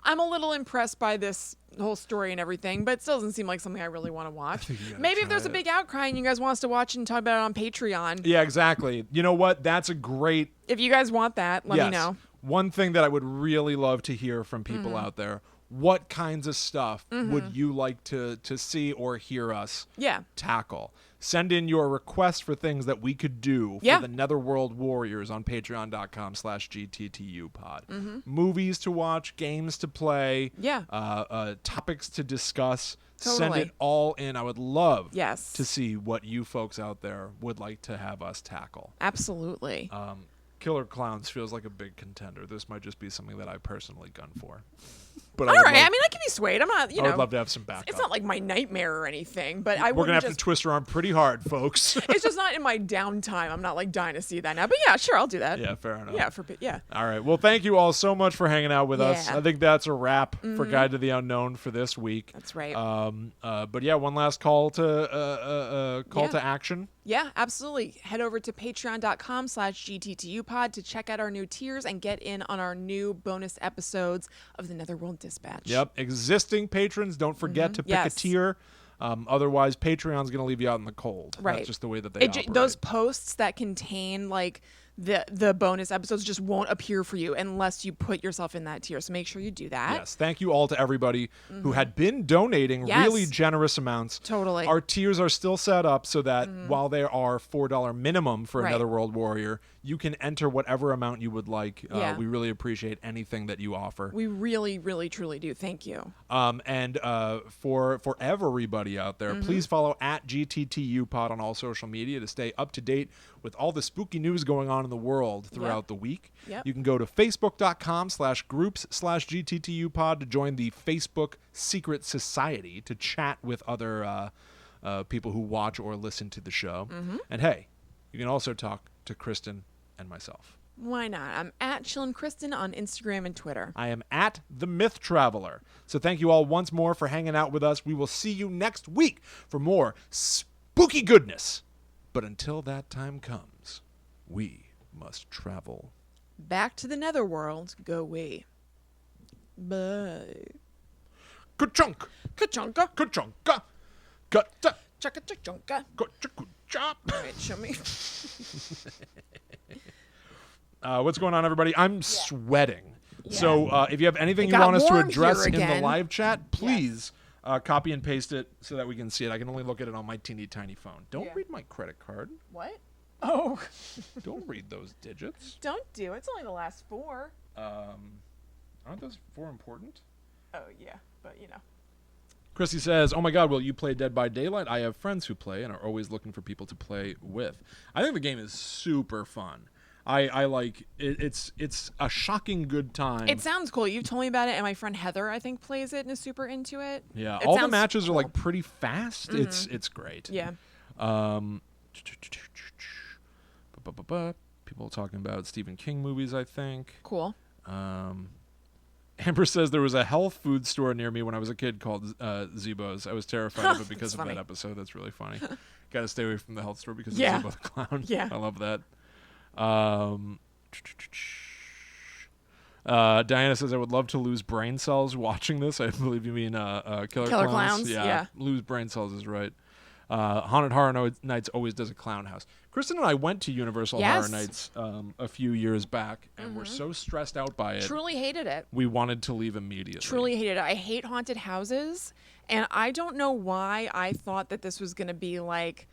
I'm a little impressed by this whole story and everything, but it still doesn't seem like something I really want to watch. Maybe if there's a big outcry and you guys want us to watch and talk about it on Patreon.
Yeah, exactly. You know what? That's a great.
If you guys want that, let me know.
One thing that I would really love to hear from people out there: what kinds of stuff would you like to see or hear us tackle? Send in your requests for things that we could do for the Netherworld Warriors on patreon.com/GTTUpod. Movies to watch, games to play, topics to discuss.
Totally.
Send it all in. I would love
Yes.
to see what you folks out there would like to have us tackle.
Absolutely.
Killer Klowns feels like a big contender. This might just be something that I personally gun for. But
All right. I mean, I can be swayed. I'm not,
I would love to have some backup.
It's not like my nightmare or anything, but
We're going to have to twist her arm pretty hard, folks.
It's just not in my downtime. I'm not like dying to see that now. But yeah, sure, I'll do that.
Yeah, fair enough.
Yeah.
All right. Well, thank you all so much for hanging out with us.
Yeah.
I think that's a wrap for Guide to the Unknown for this week.
That's right.
But yeah, one last call to to action.
Yeah, absolutely. Head over to patreon.com/GTTUpod to check out our new tiers and get in on our new bonus episodes of the Netherworld Dispatch.
Yep. Existing patrons, don't forget to pick a tier. Otherwise, Patreon's going to leave you out in the cold.
Right.
That's just the way that they operate.
Those posts that contain like the bonus episodes just won't appear for you unless you put yourself in that tier. So make sure you do that.
Yes. Thank you all to everybody who had been donating really generous amounts.
Totally.
Our tiers are still set up so that while there are $4 minimum for
Right.
another World Warrior, you can enter whatever amount you would like.
Yeah.
We really appreciate anything that you offer.
We really, really, truly do. Thank you.
And for everybody out there, please follow at GTTUpod on all social media to stay up to date with all the spooky news going on in the world throughout the week.
Yep.
You can go to facebook.com/groups/GTTUpod to join the Facebook Secret Society to chat with other people who watch or listen to the show. And hey, you can also talk to Kristen and myself.
Why not? I'm at Chillin' Kristen on Instagram and Twitter.
I am at The Myth Traveler. So thank you all once more for hanging out with us. We will see you next week for more spooky goodness. But until that time comes, we must travel.
Back to the Netherworld go we. Bye.
Ka-chunk!
Ka-chunka.
Ka-chunka! Ka-cha!
Chaka-chunka.
Ka-cha! Ka-cha!
All right, show me.
What's going on, everybody? I'm sweating.
Yeah.
So if you have anything
It
you
got
want us to
warm
address
here
in the
again.
live chat, please copy and paste it so that we can see it. I can only look at it on my teeny tiny phone. Don't read my credit card.
What? Oh.
Don't read those digits.
Don't do. It's only the last 4.
Aren't those 4 important?
Oh, yeah. But, you know.
Chrissy says, "Oh my God, will you play Dead by Daylight? I have friends who play and are always looking for people to play with." I think the game is super fun. I like it. It's a shocking good time.
It sounds cool. You've told me about it, and my friend Heather, I think, plays it and is super into it.
Yeah,
It
all the
sounds
matches are
cool.
like pretty fast. It's great.
Yeah.
People talking about Stephen King movies, I think.
Cool.
Amber says there was a health food store near me when I was a kid called Zeebo's. I was terrified of it because of
funny.
that episode. That's really funny. Got to stay away from the health store because
Yeah.
of Zeebo the Clown.
Yeah.
I love that. Diana says, "I would love to lose brain cells watching this." I believe you mean Killer
Clowns, yeah.
Lose brain cells is right. Haunted Horror Nights always does a clown house. Kristen and I went to Universal Horror Nights a few years back and were so stressed out by it.
Truly hated it.
We wanted to leave immediately.
Truly hated it. I hate haunted houses, and I don't know why I thought that this was going to be like...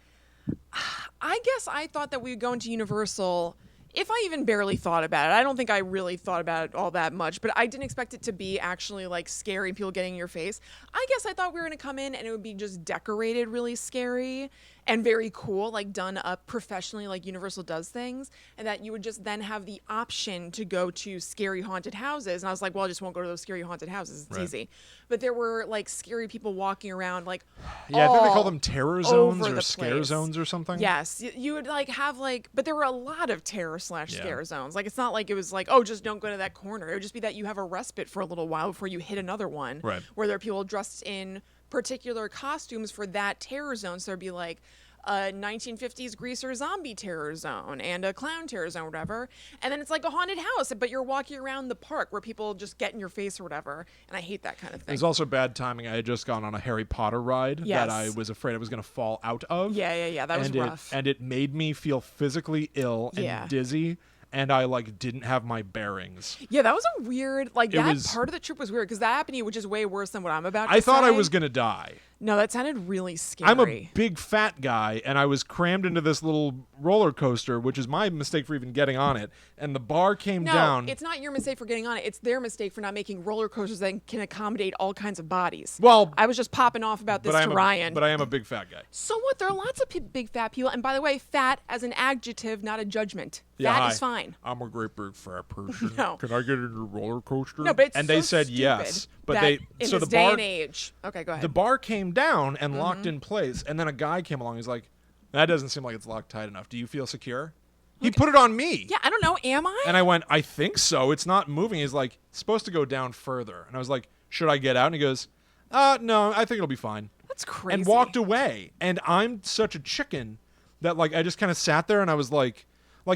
I guess I thought that we would go into Universal... If I even barely thought about it, I don't think I really thought about it all that much, but I didn't expect it to be actually like scary, people getting in your face. I guess I thought we were going to come in and it would be just decorated really scary and very cool, like done up professionally like Universal does things, and that you would just then have the option to go to scary haunted houses. And I was like, well, I just won't go to those scary haunted houses. It's easy. But there were like scary people walking around like
Yeah, I think they call
all
them terror zones
over
or
the
scare
place.
zones or something.
Yes, you would like have like, but there were a lot of terror/scare zones. Like it's not like it was like, oh, just don't go to that corner. It would just be that you have a respite for a little while before you hit another one.
Right.
Where there are people dressed in particular costumes for that terror zone. So there'd be like a 1950s greaser zombie terror zone and a clown terror zone, whatever. And then it's like a haunted house, but you're walking around the park where people just get in your face or whatever. And I hate that kind of thing.
There's also bad timing. I had just gone on a Harry Potter ride that I
Yes.
was afraid I was going to fall out of.
Yeah. That was rough.
And it made me feel physically ill and dizzy, and I like didn't have my bearings.
Yeah, that was a weird, like
It
that
was-
part of the trip was weird because that happened to you, which is way worse than what I'm about to
I thought I
say.
was going to die.
No, that sounded really scary.
I'm a big fat guy, and I was crammed into this little roller coaster, which is my mistake for even getting on it. And the bar came down.
No, it's not your mistake for getting on it. It's their mistake for not making roller coasters that can accommodate all kinds of bodies.
Well,
I was just popping off about this to Ryan.
But I am a big fat guy.
So what? There are lots of big fat people. And by the way, fat as an adjective, not a judgment.
Yeah,
fat is fine.
I'm a great big fat person.
No.
Can I get in a roller coaster?
No, but it's
and they
so
said
stupid
yes. But
that
they
in
so
this
the
day
bar
and age. Okay, go ahead.
the bar came down and locked in place, and then a guy came along. He's like, "That doesn't seem like it's locked tight enough. Do you feel secure?" He put it on me.
Yeah, I don't know. Am I?
And I went, "I think so. It's not moving." He's like, "It's supposed to go down further." And I was like, "Should I get out?" And he goes, "No, I think it'll be fine."
That's crazy.
And walked away. And I'm such a chicken that like I just kind of sat there and I was like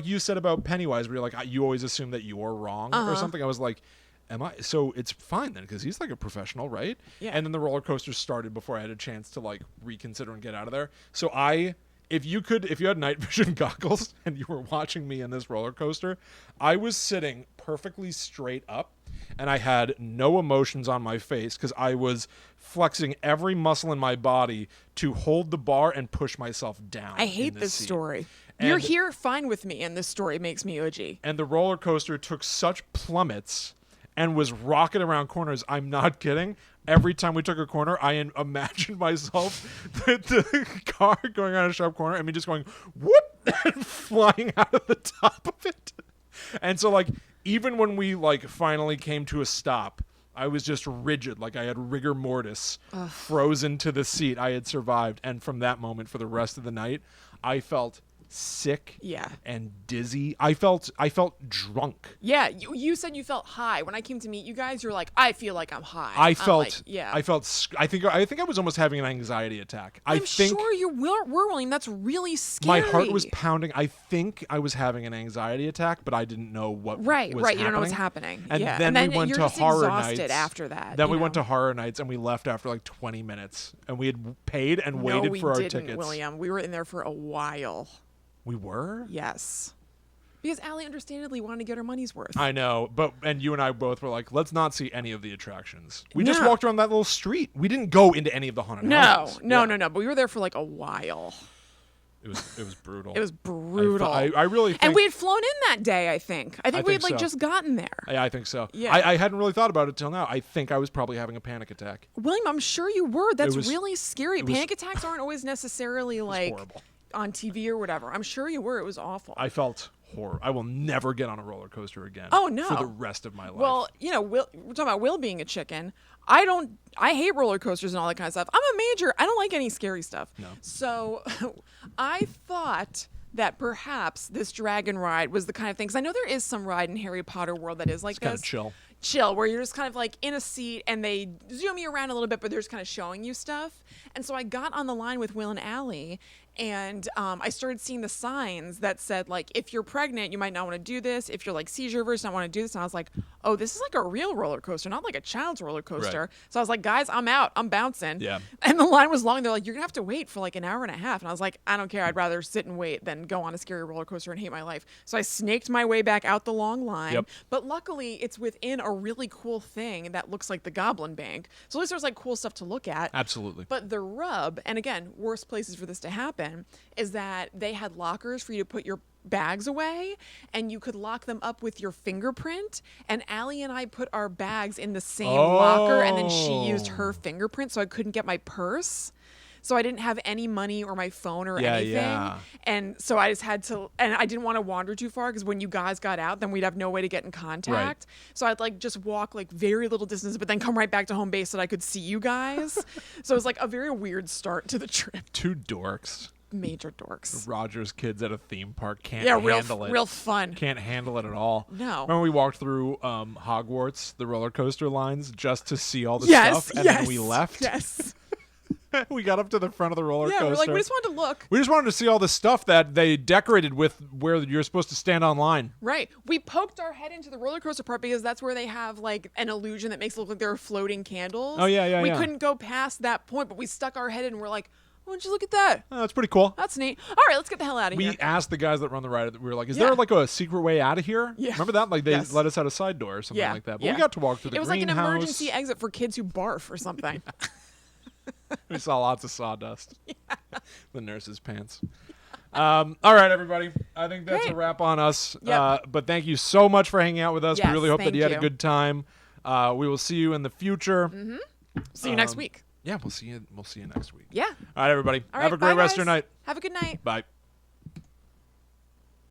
you said about Pennywise, where you're like, you always assume that you're wrong or something. I was like, am I? So it's fine then, because he's like a professional, right?
Yeah.
And then the roller coaster started before I had a chance to like reconsider and get out of there. So if you had night vision goggles and you were watching me in this roller coaster, I was sitting perfectly straight up and I had no emotions on my face because I was flexing every muscle in my body to hold the bar and push myself down.
I hate
in
this
seat.
story.
And-
You're here fine with me, and this story makes me OG.
And the roller coaster took such plummets and was rocking around corners. I'm not kidding. Every time we took a corner, I imagined myself the car going on a sharp corner and me just going whoop and flying out of the top of it. And so like even when we like finally came to a stop, I was just rigid, like I had rigor mortis, frozen to the seat. I had survived, and from that moment for the rest of the night, I felt sick and dizzy. I felt drunk.
Yeah, you said you felt high. When I came to meet you guys, you're like, I feel like I'm high.
I think I was almost having an anxiety attack.
I'm sure you were, William. That's really scary.
My heart was pounding. I think I was having an anxiety attack, but I didn't know what was happening.
You don't know what's happening.
And
yeah.
then we went
you're
to
just
horror
exhausted
nights.
after that.
Then we went to horror nights and we left after like 20 minutes. And we had paid and waited for our tickets.
William. We were in there for a while.
We were?
Yes. Because Allie understandably wanted to get her money's worth.
I know, and you and I both were like, let's not see any of the attractions. We just walked around that little street. We didn't go into any of the haunted houses.
No. But we were there for like a while.
It was brutal.
It was brutal.
I really think...
And we had flown in that day, I think. I think we had
so.
just gotten there.
Yeah, I think so.
Yeah.
I hadn't really thought about it till now. I think I was probably having a panic attack.
William, I'm sure you were. That's really scary.
Panic
attacks aren't always necessarily like...
horrible.
On TV or whatever. I'm sure you were. It was awful.
I felt horror. I will never get on a roller coaster again.
Oh, no.
For the rest of my life.
Well, we're talking about Will being a chicken. I hate roller coasters and all that kind of stuff. I'm a major. I don't like any scary stuff.
No.
So I thought that perhaps this dragon ride was the kind of thing, because I know there is some ride in Harry Potter world that is like
it's kind of
chill, where you're just kind of like in a seat and they zoom you around a little bit, but they're just kind of showing you stuff. And so I got on the line with Will and Allie, and I started seeing the signs that said, like, if you're pregnant, you might not want to do this. If you're like seizure averse, not want to do this. And I was like, oh, this is like a real roller coaster, not like a child's roller coaster.
Right.
So I was like, guys, I'm out. I'm bouncing.
Yeah.
And the line was long. They're like, you're going to have to wait for like an hour and a half. And I was like, I don't care. I'd rather sit and wait than go on a scary roller coaster and hate my life. So I snaked my way back out the long line.
Yep.
But luckily, it's within a really cool thing that looks like the Goblin Bank. So at least there's like cool stuff to look at.
Absolutely.
But the rub, and again, worst places for this to happen, is that they had lockers for you to put your bags away, and you could lock them up with your fingerprint. And Allie and I put our bags in the same locker, and then she used her fingerprint, so I couldn't get my purse. So I didn't have any money or my phone or anything.
Yeah.
And so I just had to, and I didn't want to wander too far because when you guys got out, then we'd have no way to get in contact.
Right.
So I'd like just walk like very little distance, but then come right back to home base so that I could see you guys. So it was like a very weird start to the trip.
Two dorks.
Major dorks.
Rogers kids at a theme park can't handle it.
Real fun.
Can't handle it at all.
No.
Remember we walked through Hogwarts, the roller coaster lines, just to see all the stuff, and then we left.
Yes.
We got up to the front of the roller coaster.
Yeah, we're like, we just wanted to look.
We just wanted to see all the stuff that they decorated with where you're supposed to stand online.
Right. We poked our head into the roller coaster part because that's where they have like an illusion that makes it look like there are floating candles.
Oh, yeah.
We couldn't go past that point, but we stuck our head in and we're like, why don't you look at that?
Oh, that's pretty cool.
That's neat. All right, let's get the hell out of here.
We asked the guys that run the ride, we were like, is there like a secret way out of here?
Yeah.
Remember that? Like they let us out a side door or something like that. But we got to walk through the greenhouse.
It was like an emergency exit for kids who barf or something.
We saw lots of sawdust. The nurse's pants. All right, everybody. I think that's a
Great.
wrap on us.
Yep.
But thank you so much for hanging out with us.
Yes,
we really hope that
thank
you had a
you.
good time. We will see you in the future.
See you next week.
Yeah, we'll see you. We'll see you next week.
Yeah.
All right, everybody.
All
Have
right,
a great
bye,
rest of your
guys.
night.
Have a good night.
Bye.